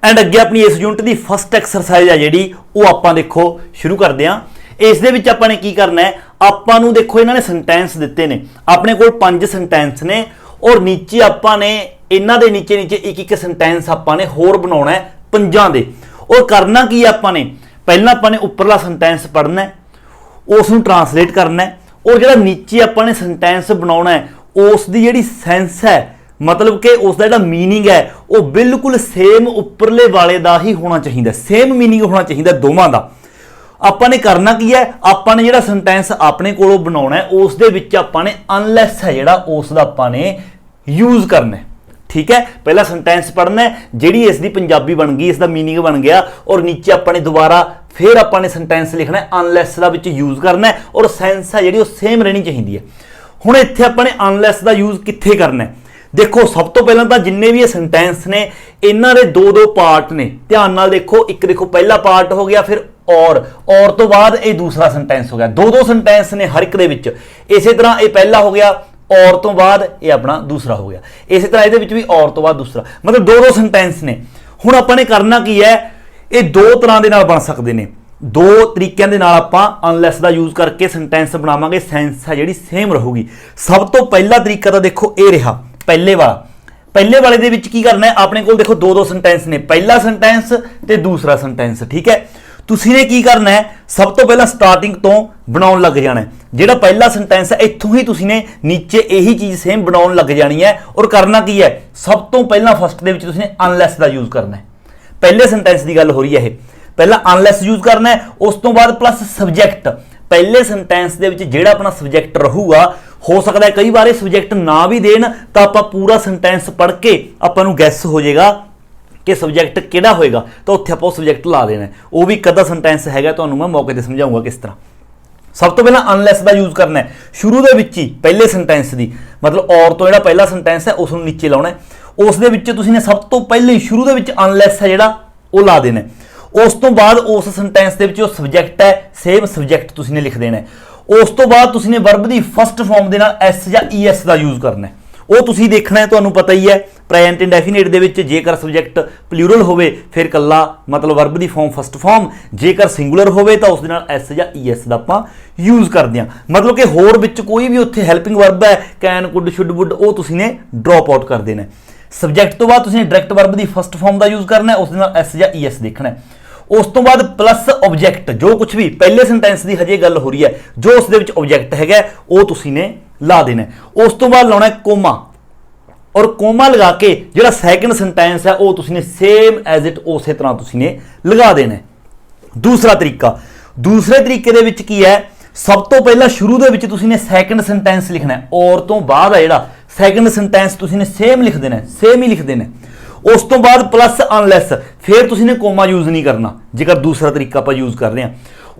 ਐਂਡ ਅੱਗੇ ਆਪਣੀ ਇਸ ਯੂਨਿਟ ਦੀ ਫਸਟ ਐਕਸਰਸਾਈਜ਼ ਹੈ ਜਿਹੜੀ ਉਹ ਆਪਾਂ ਦੇਖੋ ਸ਼ੁਰੂ ਕਰਦੇ ਹਾਂ। ਇਸ ਦੇ ਵਿੱਚ ਆਪਾਂ ਨੇ ਕੀ ਕਰਨਾ ਹੈ, ਆਪਾਂ ਨੂੰ ਦੇਖੋ ਇਹਨਾਂ ਨੇ ਸੈਂਟੈਂਸ ਦਿੱਤੇ ਨੇ, ਆਪਣੇ ਕੋਲ 5 ਸੈਂਟੈਂਸ ਨੇ ਔਰ ਨੀਚੇ ਆਪਾਂ ਨੇ ਇਹਨਾਂ ਦੇ ਨੀਚੇ ਇੱਕ ਇੱਕ ਸੈਂਟੈਂਸ ਆਪਾਂ ਨੇ ਹੋਰ ਬਣਾਉਣਾ ਹੈ 5 ਦੇ। ਔਰ ਕਰਨਾ ਕੀ ਹੈ, ਆਪਾਂ ਨੇ ਪਹਿਲਾਂ ਆਪਾਂ ਨੇ ਉੱਪਰਲਾ ਸੈਂਟੈਂਸ ਪੜ੍ਹਨਾ ਹੈ, ਉਸ ਨੂੰ ਟਰਾਂਸਲੇਟ ਕਰਨਾ ਹੈ, ਔਰ ਜਿਹੜਾ ਨੀਚੇ ਆਪਾਂ ਨੇ ਸੈਂਟੈਂਸ ਬਣਾਉਣਾ ਹੈ ਉਸ ਦੀ ਜਿਹੜੀ ਸੈਂਸ ਹੈ, ਮਤਲਬ ਕਿ ਉਸ ਦਾ ਜਿਹੜਾ ਮੀਨਿੰਗ ਹੈ ਉਹ ਬਿਲਕੁਲ ਸੇਮ ਉੱਪਰਲੇ ਵਾਲੇ ਦਾ ਹੀ ਹੋਣਾ ਚਾਹੀਦਾ, ਸੇਮ ਮੀਨਿੰਗ ਹੋਣਾ ਚਾਹੀਦਾ ਦੋਵਾਂ ਦਾ। ਆਪਾਂ ਨੇ ਕਰਨਾ ਕੀ ਹੈ, ਆਪਾਂ ਨੇ ਜਿਹੜਾ ਸੈਂਟੈਂਸ ਆਪਣੇ ਕੋਲੋਂ ਬਣਾਉਣਾ ਹੈ ਉਸ ਦੇ ਵਿੱਚ ਆਪਾਂ ਨੇ ਅਨਲੈਸ ਹੈ ਜਿਹੜਾ ਉਸ ਦਾ ਆਪਾਂ ਨੇ ਯੂਜ਼ ਕਰਨਾ ਹੈ। ਠੀਕ ਹੈ, ਪਹਿਲਾਂ ਸੈਂਟੈਂਸ ਪੜ੍ਹਨਾ ਹੈ, ਜਿਹੜੀ ਇਸ ਦੀ ਪੰਜਾਬੀ ਬਣ ਗਈ, ਇਸ ਦਾ ਮੀਨਿੰਗ ਬਣ ਗਿਆ, ਔਰ ਨੀਚੇ ਆਪਾਂ ਨੇ ਦੁਬਾਰਾ ਫਿਰ ਆਪਾਂ ਨੇ ਸੈਂਟੈਂਸ ਲਿਖਣਾ ਹੈ, ਅਨਲੈਸ ਦਾ ਵਿੱਚ ਯੂਜ਼ ਕਰਨਾ ਹੈ, ਔਰ ਸੈਂਸ ਹੈ ਜਿਹੜੀ ਉਹ ਸੇਮ ਰਹਿਣੀ ਚਾਹੀਦੀ ਹੈ। ਹੁਣ ਇੱਥੇ ਆਪਾਂ ਨੇ ਅਨਲੈਸ ਦਾ ਯੂਜ਼ ਕਿੱਥੇ ਕਰਨਾ ਹੈ, ਦੇਖੋ ਸਭ ਤੋਂ ਪਹਿਲਾਂ ਤਾਂ ਜਿੰਨੇ ਵੀ ਇਹ ਸੈਂਟੈਂਸ ਨੇ ਇਹਨਾਂ ਦੇ 2-2 ਪਾਰਟ ਨੇ, ਧਿਆਨ ਨਾਲ ਦੇਖੋ। ਇੱਕ ਦੇਖੋ ਪਹਿਲਾ ਪਾਰਟ ਹੋ ਗਿਆ, ਫਿਰ ਔਰ ਤੋਂ ਬਾਅਦ ਇਹ ਦੂਸਰਾ ਸੈਂਟੈਂਸ ਹੋ ਗਿਆ, 2-2 ਸੈਂਟੈਂਸ ਨੇ ਹਰ ਇੱਕ ਦੇ ਵਿੱਚ। ਇਸੇ ਤਰ੍ਹਾਂ ਇਹ ਪਹਿਲਾ ਹੋ ਗਿਆ, ਔਰ ਤੋਂ ਬਾਅਦ ਇਹ ਆਪਣਾ ਦੂਸਰਾ ਹੋ ਗਿਆ, ਇਸੇ ਤਰ੍ਹਾਂ ਇਹਦੇ ਵਿੱਚ ਵੀ ਔਰ ਤੋਂ ਬਾਅਦ ਦੂਸਰਾ, ਮਤਲਬ 2-2 ਸੈਂਟੈਂਸ ਨੇ। ਹੁਣ ਆਪਾਂ ਨੇ ਕਰਨਾ ਕੀ ਹੈ, ਇਹ 2 ਤਰ੍ਹਾਂ ਦੇ ਨਾਲ ਬਣ ਸਕਦੇ ਨੇ, 2 ਤਰੀਕਿਆਂ ਦੇ ਨਾਲ ਆਪਾਂ ਅਨਲੈਸ ਦਾ ਯੂਜ਼ ਕਰਕੇ ਸੈਂਟੈਂਸ ਬਣਾਵਾਂਗੇ, ਸੈਂਸ ਹੈ ਜਿਹੜੀ ਸੇਮ ਰਹੂਗੀ। ਸਭ ਤੋਂ ਪਹਿਲਾ ਤਰੀਕਾ ਤਾਂ ਦੇਖੋ ਇਹ ਰਿਹਾ ਪਹਿਲੇ ਵਾਲਾ। ਪਹਿਲੇ ਵਾਲੇ ਦੇ ਵਿੱਚ ਕੀ ਕਰਨਾ ਹੈ, ਆਪਣੇ ਕੋਲ ਦੇਖੋ 2-2 ਸੈਂਟੈਂਸ ਨੇ, ਪਹਿਲਾ ਸੈਂਟੈਂਸ ਤੇ ਦੂਸਰਾ ਸੈਂਟੈਂਸ। ਠੀਕ ਹੈ, ਤੁਸੀਂ ਨੇ ਕੀ ਕਰਨਾ ਹੈ, ਸਭ ਤੋਂ ਪਹਿਲਾਂ ਸਟਾਰਟਿੰਗ ਤੋਂ ਬਣਾਉਣ ਲੱਗ ਜਾਣਾ ਹੈ। ਜਿਹੜਾ ਪਹਿਲਾ ਸੈਂਟੈਂਸ ਹੈ ਇੱਥੋਂ ਹੀ ਤੁਸੀਂ ਨੇ ਨੀਚੇ ਇਹੀ ਚੀਜ਼ ਸੇਮ ਬਣਾਉਣ ਲੱਗ ਜਾਣੀ ਹੈ। ਔਰ ਕਰਨਾ ਕੀ ਹੈ, ਸਭ ਤੋਂ ਪਹਿਲਾਂ ਫਸਟ ਦੇ ਵਿੱਚ ਤੁਸੀਂ ਨੇ ਅਨਲੈਸ ਦਾ ਯੂਜ਼ ਕਰਨਾ ਹੈ। ਪਹਿਲੇ ਸੈਂਟੈਂਸ ਦੀ ਗੱਲ ਹੋ ਰਹੀ ਹੈ ਇਹ, ਪਹਿਲਾਂ ਅਨਲੈਸ ਯੂਜ਼ ਕਰਨਾ ਹੈ, ਉਸ ਤੋਂ ਬਾਅਦ ਪਲੱਸ ਸਬਜੈਕਟ। ਪਹਿਲੇ ਸੈਂਟੈਂਸ ਦੇ ਵਿੱਚ ਜਿਹੜਾ ਆਪਣਾ ਸਬਜੈਕਟ ਰਹੂਗਾ, ਹੋ ਸਕਦਾ ਹੈ ਕਈ ਵਾਰ ਇਹ ਸਬਜੈਕਟ ਨਾ ਵੀ ਦੇਣ, ਤਾਂ ਆਪਾਂ ਪੂਰਾ ਸੈਂਟੈਂਸ ਪੜ੍ਹ ਕੇ ਆਪਾਂ ਨੂੰ ਗੈਸ ਹੋ ਜਾਏਗਾ ਕਿ ਸਬਜੈਕਟ ਕਿਹੜਾ ਹੋਏਗਾ ਤਾਂ ਉੱਥੇ ਆਪਾਂ ਉਹ ਸਬਜੈਕਟ ਲਾ ਦੇਣਾ। ਉਹ ਵੀ ਕਦਾ ਸੈਂਟੈਂਸ ਹੈਗਾ ਤੁਹਾਨੂੰ ਮੈਂ ਮੌਕੇ ਤੇ ਸਮਝਾਉਂਗਾ ਕਿਸ ਤਰ੍ਹਾਂ। ਸਭ ਤੋਂ ਪਹਿਲਾਂ ਅਨਲੈਸ ਦਾ ਯੂਜ਼ ਕਰਨਾ ਹੈ ਸ਼ੁਰੂ ਦੇ ਵਿੱਚ ਹੀ, ਪਹਿਲੇ ਸੈਂਟੈਂਸ ਦੀ, ਮਤਲਬ ਔਰ ਤੋਂ ਜਿਹੜਾ ਪਹਿਲਾ ਸੈਂਟੈਂਸ ਹੈ ਉਸ ਨੂੰ ਨੀਚੇ ਲਾਉਣਾ ਹੈ। ਉਸ ਦੇ ਵਿੱਚ ਤੁਸੀਂ ਨੇ ਸਭ ਤੋਂ ਪਹਿਲੇ ਸ਼ੁਰੂ ਦੇ ਵਿੱਚ ਅਨਲੈਸ ਹੈ ਜਿਹੜਾ ਉਹ ਲਾ ਦੇਣਾ। ਉਸ ਤੋਂ ਬਾਅਦ ਉਸ ਸੈਂਟੈਂਸ ਦੇ ਵਿੱਚ ਜੋ ਸਬਜੈਕਟ ਹੈ ਸੇਮ ਸਬਜੈਕਟ ਤੁਸੀਂ ਨੇ ਲਿਖ ਦੇਣਾ। ਉਸ ਤੋਂ ਬਾਅਦ ਤੁਸੀਂ ਨੇ ਵਰਬ ਦੀ ਫਸਟ ਫਾਰਮ ਦੇ ਨਾਲ ਐਸ ਜਾਂ ਈਐਸ ਦਾ ਯੂਜ਼ ਕਰਨਾ ਹੈ। ਉਹ ਤੁਸੀਂ ਦੇਖਣਾ ਹੈ, ਤੁਹਾਨੂੰ ਪਤਾ ਹੀ ਹੈ ਪ੍ਰੈਜ਼ੈਂਟ ਇੰਡੈਫੀਨਿਟ ਦੇ ਵਿੱਚ ਜੇਕਰ ਸਬਜੈਕਟ ਪਲੂਰਲ ਹੋਵੇ ਫਿਰ ਕੱਲਾ ਮਤਲਬ ਵਰਬ ਦੀ ਫਾਰਮ ਫਸਟ ਫਾਰਮ, ਜੇਕਰ ਸਿੰਗੂਲਰ ਹੋਵੇ ਤਾਂ ਉਸ ਦੇ ਨਾਲ ਐਸ ਜਾਂ ਈਐਸ ਦਾ ਆਪਾਂ ਯੂਜ਼ ਕਰਦੇ ਹਾਂ। ਮਤਲਬ ਕਿ ਹੋਰ ਵਿੱਚ ਕੋਈ ਵੀ ਉੱਥੇ ਹੈਲਪਿੰਗ ਵਰਬ ਹੈ ਕੈਨ, ਕੁਡ, ਸ਼ੁੱਡ, ਵੁੱਡ, ਉਹ ਤੁਸੀਂ ਨੇ ਡ੍ਰੌਪ ਆਊਟ ਕਰ ਦੇਣਾ। ਸਬਜੈਕਟ ਤੋਂ ਬਾਅਦ ਤੁਸੀਂ ਡਾਇਰੈਕਟ ਵਰਬ ਦੀ ਫਸਟ ਫਾਰਮ ਦਾ ਯੂਜ਼ ਕਰਨਾ, ਉਸ ਦੇ ਨਾਲ ਐਸ ਜਾਂ ਈਐਸ ਦੇਖਣਾ। ਉਸ ਤੋਂ ਬਾਅਦ ਪਲੱਸ ਆਬਜੈਕਟ, ਜੋ ਕੁਝ ਵੀ ਪਹਿਲੇ ਸੈਂਟੈਂਸ ਦੀ ਹਜੇ ਗੱਲ ਹੋ ਰਹੀ ਹੈ ਜੋ ਉਸ ਦੇ ਵਿੱਚ ਆਬਜੈਕਟ ਹੈਗਾ ਉਹ ਤੁਸੀਂ ਨੇ ਲਾ ਦੇਣਾ। ਉਸ ਤੋਂ ਬਾਅਦ ਲਾਉਣਾ ਕੋਮਾ, ਔਰ ਕੋਮਾ ਲਗਾ ਕੇ ਜਿਹੜਾ ਸੈਕੰਡ ਸੈਂਟੈਂਸ ਹੈ ਉਹ ਤੁਸੀਂ ਨੇ ਸੇਮ ਐਜ਼ ਇਟ ਉਸੇ ਤਰ੍ਹਾਂ ਤੁਸੀਂ ਨੇ ਲਗਾ ਦੇਣਾ। ਦੂਸਰਾ ਤਰੀਕਾ, ਦੂਸਰੇ ਤਰੀਕੇ ਦੇ ਵਿੱਚ ਕੀ ਹੈ, ਸਭ ਤੋਂ ਪਹਿਲਾਂ ਸ਼ੁਰੂ ਦੇ ਵਿੱਚ ਤੁਸੀਂ ਨੇ ਸੈਕੰਡ ਸੈਂਟੈਂਸ ਲਿਖਣਾ ਹੈ, ਔਰ ਤੋਂ ਬਾਅਦ ਆ ਜਿਹੜਾ ਸੈਕੰਡ ਸੈਂਟੈਂਸ ਤੁਸੀਂ ਨੇ ਸੇਮ ਲਿਖ ਦੇਣਾ, ਸੇਮ ਹੀ ਲਿਖ ਦੇਣਾ। ਉਸ ਤੋਂ ਬਾਅਦ ਪਲੱਸ ਅਨਲੈਸ, ਫਿਰ ਤੁਸੀਂ ਨੇ ਕੋਮਾ ਯੂਜ਼ ਨਹੀਂ ਕਰਨਾ ਜੇਕਰ ਦੂਸਰਾ ਤਰੀਕਾ ਆਪਾਂ ਯੂਜ਼ ਕਰ ਰਹੇ ਹਾਂ।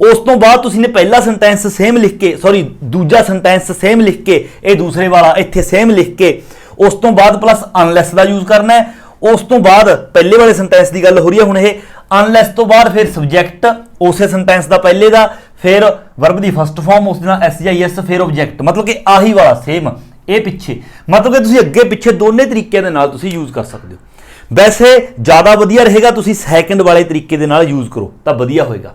ਉਸ ਤੋਂ ਬਾਅਦ ਤੁਸੀਂ ਨੇ ਪਹਿਲਾ ਸੈਂਟੈਂਸ ਸੇਮ ਲਿਖ ਕੇ, ਸੌਰੀ ਦੂਜਾ ਸੈਂਟੈਂਸ ਸੇਮ ਲਿਖ ਕੇ, ਇਹ ਦੂਸਰੇ ਵਾਲਾ ਇੱਥੇ ਸੇਮ ਲਿਖ ਕੇ ਉਸ ਤੋਂ ਬਾਅਦ ਪਲੱਸ ਅਨਲੈਸ ਦਾ ਯੂਜ਼ ਕਰਨਾ ਹੈ। ਉਸ ਤੋਂ ਬਾਅਦ ਪਹਿਲੇ ਵਾਲੇ ਸੈਂਟੈਂਸ ਦੀ ਗੱਲ ਹੋ ਰਹੀ ਹੈ ਹੁਣ, ਇਹ ਅਨਲੈਸ ਤੋਂ ਬਾਅਦ ਫਿਰ ਸਬਜੈਕਟ ਉਸੇ ਸੈਂਟੈਂਸ ਦਾ ਪਹਿਲੇ ਦਾ, ਫਿਰ ਵਰਬ ਦੀ ਫਸਟ ਫਾਰਮ ਉਸ ਦੇ ਨਾਲ ਐਸ ਜਾਂ ਐਸ, ਫਿਰ ਆਬਜੈਕਟ, ਮਤਲਬ ਕਿ ਆਹੀ ਵਾਲਾ ਸੇਮ ਇਹ ਪਿੱਛੇ, ਮਤਲਬ ਕਿ ਤੁਸੀਂ ਅੱਗੇ ਪਿੱਛੇ ਦੋਨੇ ਤਰੀਕਿਆਂ ਦੇ ਨਾਲ ਤੁਸੀਂ ਯੂਜ਼ ਕਰ ਸਕਦੇ ਹੋ। ਵੈਸੇ ਜ਼ਿਆਦਾ ਵਧੀਆ ਰਹੇਗਾ ਤੁਸੀਂ ਸੈਕੰਡ ਵਾਲੇ ਤਰੀਕੇ ਦੇ ਨਾਲ ਯੂਜ਼ ਕਰੋ ਤਾਂ ਵਧੀਆ ਹੋਏਗਾ।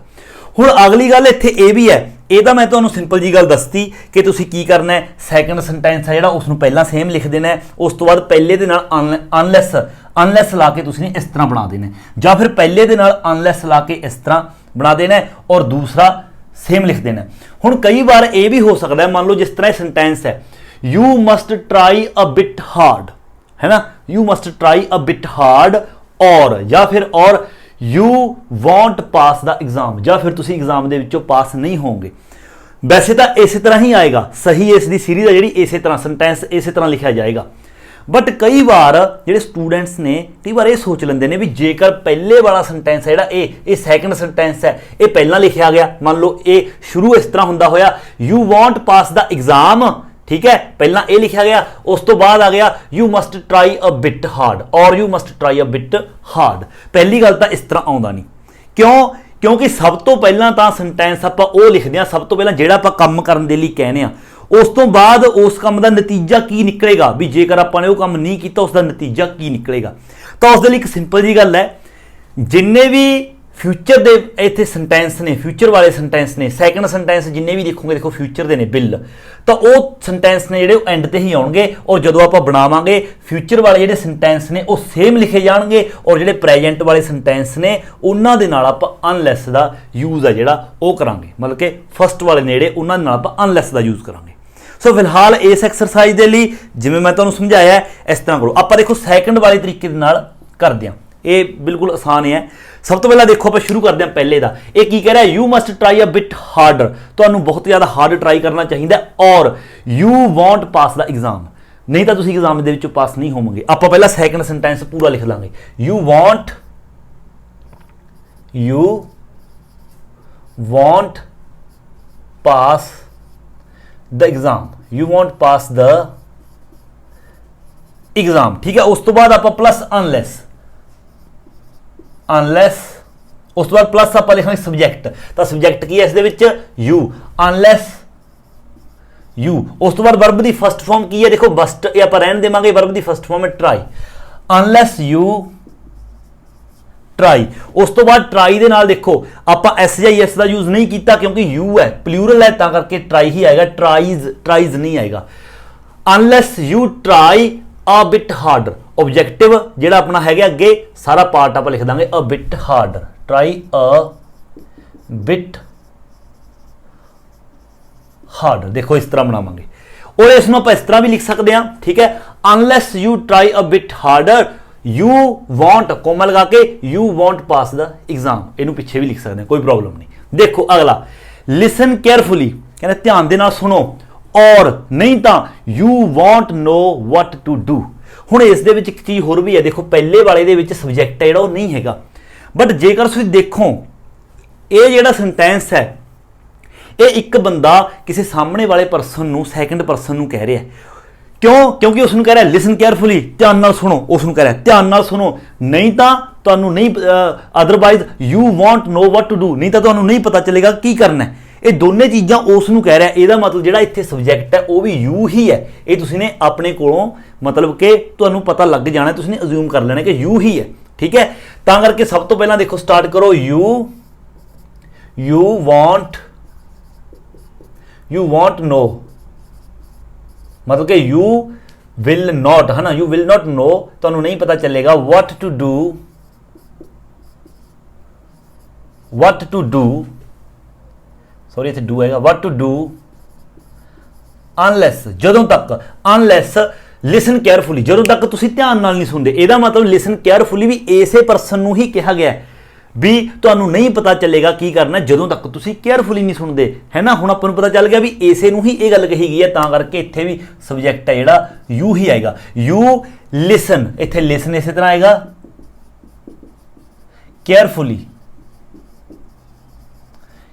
ਹੁਣ ਅਗਲੀ ਗੱਲ ਇੱਥੇ ਇਹ ਵੀ ਹੈ, ਇਹ ਤਾਂ ਮੈਂ ਤੁਹਾਨੂੰ ਸਿੰਪਲ ਜੀ ਗੱਲ ਦੱਸਤੀ ਕਿ ਤੁਸੀਂ ਕੀ ਕਰਨਾ ਹੈ, ਸੈਕੰਡ ਸੈਂਟੈਂਸ ਹੈ ਜਿਹੜਾ ਉਸ ਨੂੰ ਪਹਿਲਾਂ ਸੇਮ ਲਿਖ ਦੇਣਾ ਹੈ, ਉਸ ਤੋਂ ਬਾਅਦ ਪਹਿਲੇ ਦੇ ਨਾਲ ਅਨਲੈਸ ਲਾ ਕੇ ਤੁਸੀਂ ਨੇ ਇਸ ਤਰ੍ਹਾਂ ਬਣਾ ਦੇਣਾ, ਜਾਂ ਫਿਰ ਪਹਿਲੇ ਦੇ ਨਾਲ ਅਨਲੈਸ ਲਾ ਕੇ ਇਸ ਤਰ੍ਹਾਂ ਬਣਾ ਦੇਣਾ ਔਰ ਦੂਸਰਾ ਸੇਮ ਲਿਖ ਦੇਣਾ। ਹੁਣ ਕਈ ਵਾਰ ਇਹ ਵੀ ਹੋ ਸਕਦਾ ਹੈ, ਮੰਨ ਲਓ ਜਿਸ ਤਰ੍ਹਾਂ ਇਹ ਸੈਂਟੈਂਸ ਹੈ, you must try a bit hard, है ना, you must try a bit hard, और या फिर और you won't pass the exam, या फिर तुसी एग्जाम दे विचों पास नहीं होंगे। वैसे तो इस तरह ही आएगा, सही इसकी सीरीज है जी इस तरह सेंटेंस इस तरह लिखा जाएगा। बट कई बार जो स्टूडेंट्स ने कई बार ये सोच लेंगे ने भी जेकर पहले वाला सेंटेंस है ये सैकेंड सेंटेंस है, ये पहला लिखा गया, मान लो ये शुरू इस तरह होंदा होया you won't pass the exam, ठीक है, पहला ये लिखा गया, उस तो बाद आ गया you must try a bit hard और you must try a bit hard. पहली गल तो इस तरह आउंदा नहीं, क्यों, क्योंकि सब तो पहला तो सेंटेंस आपां ओ लिखदे हां, सब तो पहला जिहड़ा आपां काम करन दे लई कहने आ, उस तो बाद उस काम का नतीजा की निकलेगा, भी जेकर आपां ने वो काम नहीं किया उसका नतीजा की निकलेगा। तो उस दे लई एक सिंपल जी गल है, जिन्ने भी फ्यूचर दे इत्थे सेंटेंस ने, फ्यूचर वाले सेंटेंस ने, सैकेंड सेंटेंस जिन्ने भी देखोगे देखो फ्यूचर दे ने बिल, तो वो सेंटेंस ने जिहड़े एंड ते ही आउणगे, और जदों आपां बनावांगे फ्यूचर वाले जिहड़े सेंटेंस ने वो सेम लिखे जाणगे, और जिहड़े प्रेजेंट वाले सेंटेंस ने उन्हां दे नाल आपां अनलैस दा यूज़ आ जिहड़ा वो करांगे, मतलब कि फस्ट वाले ने जिहड़े उन्हां दे नाल आपां अनलैस दा यूज़ करांगे। सो फिलहाल इस एक्सरसाइज के लिए जिवें मैं तुहानूं समझाया इस तरह करो। आपां देखो सैकेंड वाले तरीके दे नाल करदे हां, ये बिल्कुल आसान है। सब तो पहला देखो आप शुरू करते हैं पहले का, ये की कह रहा है you must try a bit harder, तो बहुत ज़्यादा हार्ड ट्राई करना चाहिए, और you won't pass the exam, नहीं तो तुम एग्जाम के पास नहीं होवोगे। आप पहला सैकेंड सेंटेंस पूरा लिख लांगे, you won't pass the exam, you won't pass the exam, ठीक है। उस तो बाद आप प्लस अनलैस, उस तो बाद प्लस आप लिखांगे सब्जैक्ट, तो सब्जैक्ट की है इस यू, अनलैस यू। उस तो बाद वर्ब की फस्ट फॉर्म की है, देखो मस्ट ये आप रहन देवांगे, वर्ब की फस्ट फॉर्म है ट्राई, अनलैस यू ट्राई। उस तो बाद ट्राई दे नाल देखो आप एस या एस का यूज नहीं किया, क्योंकि यू है प्लूरल है, तां करके ट्राई ही आएगा, ट्राइज नहीं आएगा। Unless you try a bit harder, objective जिहड़ा अपना है अगे सारा पार्ट आप लिख देंगे अ bit harder, try a bit harder, देखो इस तरह बनावांगे। और इसमें आप इस तरह भी लिख सकते हैं, ठीक है, unless you try a bit harder you won't, comma लगा के you won't pass the exam, इनू पीछे भी लिख सकते हैं, कोई प्रॉब्लम नहीं। देखो अगला, लिसन केयरफुली, कहते ध्यान दे नाल सुनो, और नहीं तो you won't know what to do, ਹੁਣ ਇਸ ਦੇ ਵਿੱਚ ਇੱਕ ਚੀਜ਼ ਹੋਰ ਵੀ ਹੈ, ਦੇਖੋ ਪਹਿਲੇ ਵਾਲੇ ਦੇ ਵਿੱਚ ਸਬਜੈਕਟ ਹੈ ਜਿਹੜਾ ਉਹ ਨਹੀਂ ਹੈਗਾ, ਬਟ ਜੇਕਰ ਤੁਸੀਂ ਦੇਖੋ ਇਹ ਜਿਹੜਾ ਸੈਂਟੈਂਸ ਹੈ ਇਹ ਇੱਕ ਬੰਦਾ ਕਿਸੇ ਸਾਹਮਣੇ ਵਾਲੇ ਪਰਸਨ ਨੂੰ, ਸੈਕੰਡ ਪਰਸਨ ਨੂੰ ਕਹਿ ਰਿਹਾ। ਕਿਉਂ? ਕਿਉਂਕਿ ਉਸ ਨੂੰ ਕਹਿ ਰਿਹਾ ਲਿਸਨ ਕੇਅਰਫੁਲੀ, ਧਿਆਨ ਨਾਲ ਸੁਣੋ। ਉਸ ਨੂੰ ਕਹਿ ਰਿਹਾ ਧਿਆਨ ਨਾਲ ਸੁਣੋ, ਨਹੀਂ ਤਾਂ ਤੁਹਾਨੂੰ ਨਹੀਂ, otherwise you won't know what to do, ਨਹੀਂ ਤਾਂ ਤੁਹਾਨੂੰ ਨਹੀਂ ਪਤਾ ਚੱਲੇਗਾ ਕੀ ਕਰਨਾ ਹੈ। ਇਹ ਦੋਨੇ ਚੀਜ਼ਾਂ ਉਸ ਨੂੰ ਕਹਿ ਰਿਹਾ। ਇਹਦਾ ਮਤਲਬ ਜਿਹੜਾ ਇੱਥੇ ਸਬਜੈਕਟ ਹੈ ਉਹ ਵੀ ਯੂ ਹੀ ਹੈ। ਇਹ ਤੁਸੀਂ ਨੇ ਆਪਣੇ ਕੋਲੋਂ ਮਤਲਬ ਕਿ ਤੁਹਾਨੂੰ ਪਤਾ ਲੱਗ ਜਾਣਾ, ਤੁਸੀਂ ਨੇ ਅਜ਼ਿਊਮ ਕਰ ਲੈਣਾ ਕਿ ਯੂ ਹੀ ਹੈ, ਠੀਕ ਹੈ। ਤਾਂ ਕਰਕੇ ਸਭ ਤੋਂ ਪਹਿਲਾਂ ਦੇਖੋ ਸਟਾਰਟ ਕਰੋ, ਯੂ ਵਾਂਟ ਨੋ, मतलब कि यू विल नॉट, है ना, यू विल नॉट नो, ਤੁਹਾਨੂੰ नहीं पता चलेगा what to do, सॉरी इत्थे do आएगा, what to do unless, ਜਦੋਂ तक unless listen carefully, ਜਦੋਂ तक ਤੁਸੀਂ ਧਿਆਨ ਨਾਲ ਨਹੀਂ ਸੁਣਦੇ। ਇਹਦਾ ਮਤਲਬ listen carefully ਵੀ ਇਸੇ ਪਰਸਨ ਨੂੰ ਹੀ ਕਿਹਾ ਗਿਆ ਵੀ ਤੁਹਾਨੂੰ ਨਹੀਂ ਪਤਾ ਚੱਲੇਗਾ ਕੀ ਕਰਨਾ ਜਦੋਂ ਤੱਕ ਤੁਸੀਂ ਕੇਅਰਫੁਲੀ ਨਹੀਂ ਸੁਣਦੇ, ਹੈ ਨਾ। ਹੁਣ ਆਪਾਂ ਨੂੰ ਪਤਾ ਚੱਲ ਗਿਆ ਵੀ ਇਸੇ ਨੂੰ ਹੀ ਇਹ ਗੱਲ ਕਹੀ ਗਈ ਹੈ, ਤਾਂ ਕਰਕੇ ਇੱਥੇ ਵੀ ਸਬਜੈਕਟ ਹੈ ਜਿਹੜਾ ਯੂ ਹੀ ਆਏਗਾ। ਯੂ ਲਿਸਨ, ਇੱਥੇ ਲਿਸਨ ਇਸੇ ਤਰ੍ਹਾਂ ਆਏਗਾ ਕੇਅਰਫੁਲੀ,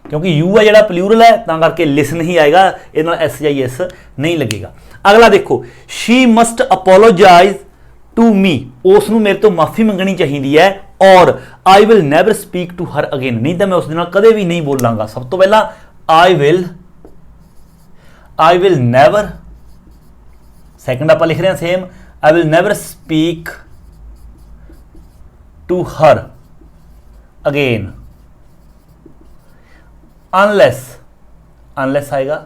ਕਿਉਂਕਿ ਯੂ ਹੈ ਜਿਹੜਾ ਪਲੂਰਲ ਹੈ ਤਾਂ ਕਰਕੇ ਲਿਸਨ ਹੀ ਆਏਗਾ, ਇਹਦੇ ਨਾਲ SIS ਨਹੀਂ ਲੱਗੇਗਾ। ਅਗਲਾ ਦੇਖੋ, she must apologise to me, ਉਸ ਨੂੰ ਮੇਰੇ ਤੋਂ ਮਾਫੀ ਮੰਗਣੀ ਚਾਹੀਦੀ ਹੈ, ਔਰ I will never speak to her again, नहीं तो मैं उस दिन कदे भी नहीं बोलांगा। सब तो पहला I will never, सेकंड आप लिख रहे हैं same, I will never speak to her again unless आएगा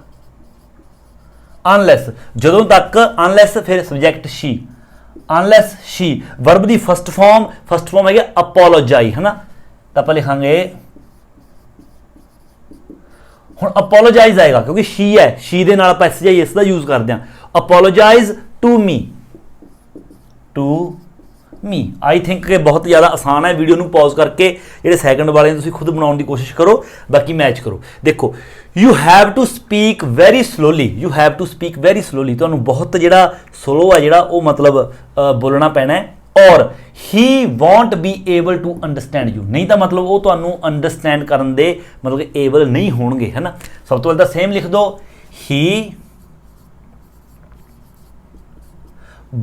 unless, ਜਦੋਂ तक unless फिर subject she, unless she, verb the first form है apologize, है ना, तो आप लिखांगे ਹੁਣ apologize आएगा क्योंकि she है, she ਦੇ ਨਾਲ ਆਪਾਂ SIS ਦਾ यूज करते हैं। apologize to me, I think कि बहुत ज़्यादा आसान है। वीडियो ਨੂੰ पॉज करके ਜਿਹੜੇ ਸੈਕੰਡ ਵਾਲੇ ਤੁਸੀਂ खुद बनाने की कोशिश करो, बाकी मैच करो। देखो, you have to speak very slowly, ਤੁਹਾਨੂੰ ਬਹੁਤ ਜਿਹੜਾ स्लो है ਜਿਹੜਾ ਉਹ मतलब बोलना पैना है, और he won't be able to understand you, नहीं तो मतलब वो ਤੁਹਾਨੂੰ अंडरस्टैंड ਕਰਨ ਦੇ मतलब कि एबल नहीं होणगे, है ना। सब तो पहले सेम लिख दो, ही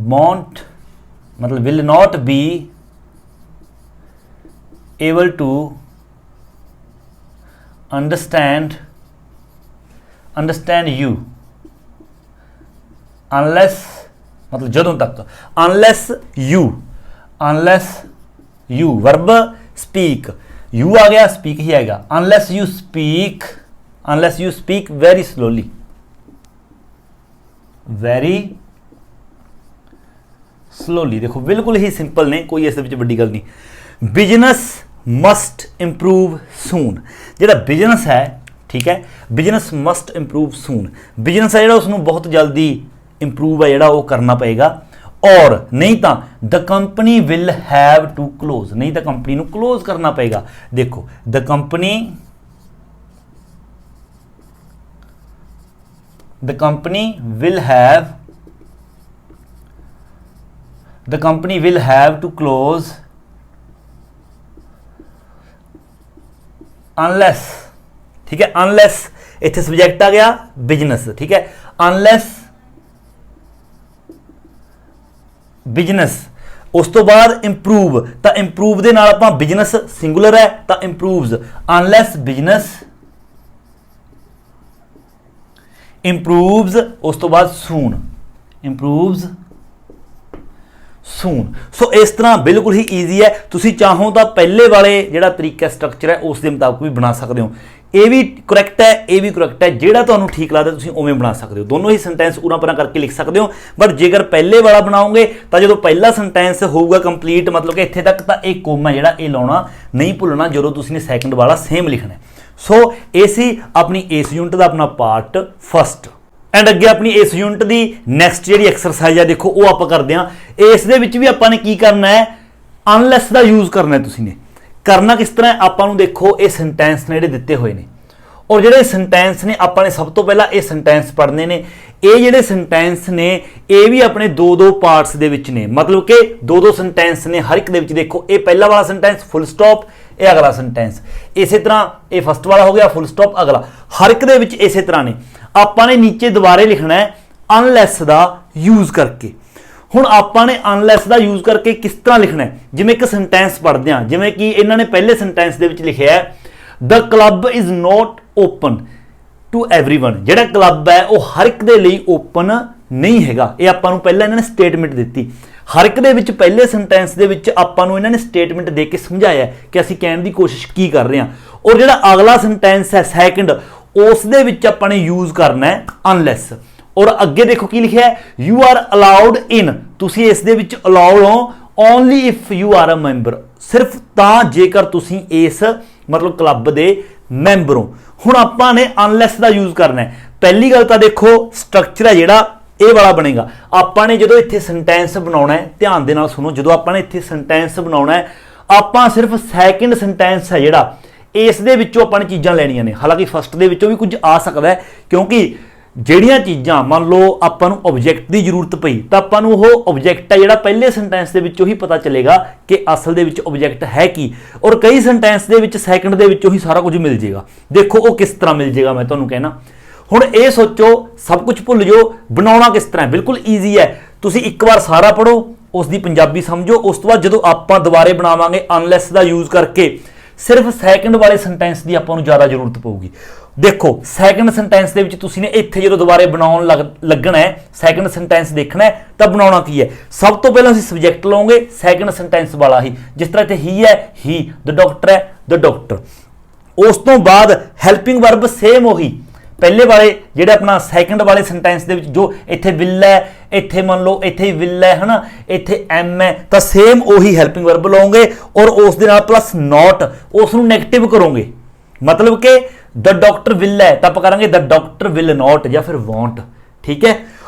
वॉन्ट मतलब will not be able to understand you unless, मतलब जदों तक, unless you verb speak, you आ गया स्पीक ही आएगा, unless you speak very slowly, देखो बिल्कुल ही सिंपल ने, कोई इस वड्डी गल नहीं। बिजनेस मस्ट इंप्रूव सून, जिहड़ा बिजनेस है, ठीक है, बिजनेस मस्ट इंप्रूव सून, बिजनेस है जिहड़ा उसनूं बहुत जल्दी इंप्रूव है जिहड़ा वो करना पएगा, और नहीं तो the company will have to close, नहीं तो कंपनी नूं क्लोज करना पएगा। देखो the company will have to close unless, ठीक है, अनलेस इत्थे सब्जेक्ट आ गया बिजनेस, ठीक है, अनलेस बिजनेस, उस तो बाद इंप्रूव, तो इंप्रूव दे नाल आपां बिजनेस सिंगुलर है तो इंप्रूव्स, अनलेस बिजनेस इंप्रूव्स, उस तो बाद सून, इंप्रूव्स सून। सो इस तरह बिल्कुल ही ईजी है, तुसी चाहो तो पहले वाले जिहड़ा तरीका स्ट्रक्चर है उस दे मुताबिक भी बना सकते हो। ये भी करैक्ट है, ये भी करैक्ट है, जिहड़ा तुहानूं ठीक लगदा तुसीं उवें बना सकते हो, दोनों ही सेंटेंस उरा परा करके लिख सकते हो। बट जेकर पहले वाला बनाओगे तो जो पहला सेंटेंस होगा कंप्लीट, मतलब कि इत्थे तक तो एक कोमा जिहड़ा ये लाउणा नहीं भुलना जो तुसीं सैकंड वाला सेम लिखना है। सो ये सी अपनी इस यूनिट का अपना पार्ट फस्ट, एंड अगे अपनी इस यूनिट की नैक्सट जी एक्सरसाइज है, देखो वो आप करते हैं। इस भी आपने की करना है, अनलैस का यूज करना है। तुसीं ने करना किस तरह, आपको देखो ये सेंटेंस ने जिहड़े दिते हुए ने और ਜਿਹੜੇ ਸੈਂਟੈਂਸ ਨੇ ਆਪਾਂ ਨੇ ਸਭ ਤੋਂ ਪਹਿਲਾਂ ਇਹ ਸੈਂਟੈਂਸ ਪੜ੍ਹਨੇ ਨੇ। ਇਹ ਜਿਹੜੇ ਸੈਂਟੈਂਸ ਨੇ ਇਹ ਵੀ ਆਪਣੇ ਦੋ ਦੋ ਪਾਰਟਸ ਦੇ ਵਿੱਚ ਨੇ, ਮਤਲਬ ਕਿ ਦੋ ਦੋ ਸੈਂਟੈਂਸ ਨੇ ਹਰ ਇੱਕ ਦੇ ਵਿੱਚ। ਦੇਖੋ ਇਹ ਪਹਿਲਾ ਵਾਲਾ ਸੈਂਟੈਂਸ ਫੁੱਲ ਸਟਾਪ, ਇਹ ਅਗਲਾ ਸੈਂਟੈਂਸ ਇਸੇ ਤਰ੍ਹਾਂ, ਇਹ ਫਸਟ ਵਾਲਾ ਹੋ ਗਿਆ ਫੁੱਲ ਸਟਾਪ ਅਗਲਾ, ਹਰ ਇੱਕ ਦੇ ਵਿੱਚ ਇਸੇ ਤਰ੍ਹਾਂ ਨੇ। ਆਪਾਂ ਨੇ ਨੀਚੇ ਦੁਬਾਰੇ ਲਿਖਣਾ ਹੈ ਅਨਲੈਸ ਦਾ ਯੂਜ਼ ਕਰਕੇ। ਹੁਣ ਆਪਾਂ ਨੇ ਅਨਲੈਸ ਦਾ ਯੂਜ਼ ਕਰਕੇ ਕਿਸ ਤਰ੍ਹਾਂ ਲਿਖਣਾ ਹੈ, ਜਿਵੇਂ ਇੱਕ ਸੈਂਟੈਂਸ ਪੜ੍ਹਦੇ ਹਾਂ, ਜਿਵੇਂ ਕਿ ਇਹਨਾਂ ਨੇ ਪਹਿਲੇ ਸੈਂਟੈਂਸ ਦੇ ਵਿੱਚ ਲਿਖਿਆ ਹੈ the club is not open to everyone. ਜਿਹੜਾ ਕਲੱਬ ਹੈ ਉਹ ਹਰ ਇੱਕ ਦੇ ਲਈ ਓਪਨ ਨਹੀਂ ਹੈਗਾ। ਇਹ ਆਪਾਂ ਨੂੰ ਪਹਿਲਾਂ ਇਹਨਾਂ ਨੇ ਸਟੇਟਮੈਂਟ ਦਿੱਤੀ। ਹਰ ਇੱਕ ਦੇ ਵਿੱਚ ਪਹਿਲੇ ਸੈਂਟੈਂਸ ਦੇ ਵਿੱਚ ਆਪਾਂ ਨੂੰ ਇਹਨਾਂ ਨੇ ਸਟੇਟਮੈਂਟ ਦੇ ਕੇ ਸਮਝਾਇਆ ਕਿ ਅਸੀਂ ਕਹਿਣ ਦੀ ਕੋਸ਼ਿਸ਼ ਕੀ ਕਰ ਰਹੇ ਹਾਂ। ਔਰ ਜਿਹੜਾ ਅਗਲਾ ਸੈਂਟੈਂਸ ਹੈ ਸੈਕਿੰਡ, ਉਸ ਦੇ ਵਿੱਚ ਆਪਾਂ ਨੇ ਯੂਜ਼ ਕਰਨਾ ਹੈ ਅਨਲੈਸ। ਔਰ ਅੱਗੇ ਦੇਖੋ ਕੀ ਲਿਖਿਆ ਹੈ ਯੂ ਆਰ ਅਲਾਉਡ ਇਨ, ਤੁਸੀਂ ਇਸ ਦੇ ਵਿੱਚ ਅਲਾਉਡ ਹੋ only if you are a member, ਸਿਰਫ ਤਾਂ ਜੇਕਰ ਤੁਸੀਂ ਇਸ ਮਤਲਬ ਕਲੱਬ ਦੇ ਮੈਂਬਰ ਹੋ। ਹੁਣ ਆਪਾਂ ਨੇ ਅਨਲੈਸ ਦਾ ਯੂਜ਼ ਕਰਨਾ ਹੈ। ਪਹਿਲੀ ਗੱਲ ਤਾਂ ਦੇਖੋ ਸਟਰਕਚਰ ਹੈ ਜਿਹੜਾ ਇਹ ਵਾਲਾ ਬਣੇਗਾ। ਆਪਾਂ ਨੇ ਜਦੋਂ ਇੱਥੇ ਸੈਂਟੈਂਸ ਬਣਾਉਣਾ ਹੈ, ਧਿਆਨ ਦੇ ਨਾਲ ਸੁਣੋ, ਜਦੋਂ ਆਪਾਂ ਨੇ ਇੱਥੇ ਸੈਂਟੈਂਸ ਬਣਾਉਣਾ ਹੈ ਆਪਾਂ ਸਿਰਫ ਸੈਕਿੰਡ ਸੈਂਟੈਂਸ ਹੈ ਜਿਹੜਾ ਇਸ ਦੇ ਵਿੱਚੋਂ ਆਪਾਂ ਨੇ ਚੀਜ਼ਾਂ ਲੈਣੀਆਂ ਨੇ। ਹਾਲਾਂਕਿ ਫਸਟ ਦੇ ਵਿੱਚੋਂ ਵੀ ਕੁਝ ਆ ਸਕਦਾ ਹੈ, ਕਿਉਂਕਿ ਜਿਹੜੀਆਂ ਚੀਜ਼ਾਂ ਮੰਨ ਲਓ ਆਪਾਂ ਨੂੰ ਆਬਜੈਕਟ ਦੀ ਜ਼ਰੂਰਤ ਪਈ ਤਾਂ ਆਪਾਂ ਨੂੰ ਉਹ ਆਬਜੈਕਟ ਹੈ ਜਿਹੜਾ ਪਹਿਲੇ ਸੈਂਟੈਂਸ ਦੇ ਵਿੱਚੋਂ ਹੀ ਪਤਾ ਚੱਲੇਗਾ ਕਿ ਅਸਲ ਦੇ ਵਿੱਚ ਆਬਜੈਕਟ ਹੈ ਕੀ। ਔਰ ਕਈ ਸੈਂਟੈਂਸ ਦੇ ਵਿੱਚ ਸੈਕਿੰਡ ਦੇ ਵਿੱਚੋਂ ਹੀ ਸਾਰਾ ਕੁਝ ਮਿਲ ਜਾਏਗਾ। ਦੇਖੋ ਉਹ ਕਿਸ ਤਰ੍ਹਾਂ ਮਿਲ ਜਾਏਗਾ ਮੈਂ ਤੁਹਾਨੂੰ ਕਹਿਣਾ। ਹੁਣ ਇਹ ਸੋਚੋ, ਸਭ ਕੁਝ ਭੁੱਲ ਜਾਓ, ਬਣਾਉਣਾ ਕਿਸ ਤਰ੍ਹਾਂ? ਬਿਲਕੁਲ ਈਜ਼ੀ ਹੈ। ਤੁਸੀਂ ਇੱਕ ਵਾਰ ਸਾਰਾ ਪੜ੍ਹੋ, ਉਸ ਦੀ ਪੰਜਾਬੀ ਸਮਝੋ, ਉਸ ਤੋਂ ਬਾਅਦ ਜਦੋਂ ਆਪਾਂ ਦੁਬਾਰੇ ਬਣਾਵਾਂਗੇ ਅਨਲੈਸ ਦਾ ਯੂਜ਼ ਕਰਕੇ ਸਿਰਫ ਸੈਕਿੰਡ ਵਾਲੇ ਸੈਂਟੈਂਸ ਦੀ ਆਪਾਂ ਨੂੰ ਜ਼ਿਆਦਾ ਜ਼ਰੂਰਤ ਪਊਗੀ। ਦੇਖੋ ਸੈਕਿੰਡ ਸੈਂਟੈਂਸ ਦੇ ਵਿੱਚ ਤੁਸੀਂ ਨੇ ਇੱਥੇ ਜਦੋਂ ਦੁਬਾਰੇ ਬਣਾਉਣ ਲੱਗਣਾ ਹੈ, ਸੈਕਿੰਡ ਸੈਂਟੈਂਸ ਦੇਖਣਾ ਹੈ ਤਾਂ ਬਣਾਉਣਾ ਕੀ ਹੈ? ਸਭ ਤੋਂ ਪਹਿਲਾਂ ਅਸੀਂ ਸਬਜੈਕਟ ਲਵਾਂਗੇ ਸੈਕਿੰਡ ਸੈਂਟੈਂਸ ਵਾਲਾ ਹੀ, ਜਿਸ ਤਰ੍ਹਾਂ ਇੱਥੇ ਹੀ ਹੈ ਹੀ, ਦ ਡਾਕਟਰ ਹੈ ਦ ਡਾਕਟਰ। ਉਸ ਤੋਂ ਬਾਅਦ ਹੈਲਪਿੰਗ ਵਰਬ ਸੇਮ ਉਹੀ ਪਹਿਲੇ ਵਾਲੇ ਜਿਹੜੇ ਆਪਣਾ ਸੈਕਿੰਡ ਵਾਲੇ ਸੈਂਟੈਂਸ ਦੇ ਵਿੱਚ, ਜੋ ਇੱਥੇ ਵਿਲ ਹੈ, ਇੱਥੇ ਮੰਨ ਲਓ ਇੱਥੇ ਵਿਲ ਹੈ ਹਨਾ, ਇੱਥੇ ਐਮ ਹੈ, ਤਾਂ ਸੇਮ ਉਹੀ ਹੈਲਪਿੰਗ ਵਰਬ ਲਓਗੇ ਔਰ ਉਸ ਦੇ ਨਾਲ ਪਲੱਸ ਨੋਟ, ਉਸ ਨੂੰ ਨੈਗੇਟਿਵ ਕਰੋਗੇ। ਮਤਲਬ ਕਿ ਦ ਡਾਕਟਰ ਵਿਲ ਹੈ ਤਾਂ ਆਪਾਂ ਕਰਾਂਗੇ ਦ ਡਾਕਟਰ ਵਿਲ ਨੋਟ ਜਾਂ ਫਿਰ ਵੋਂਟ, ਠੀਕ ਹੈ।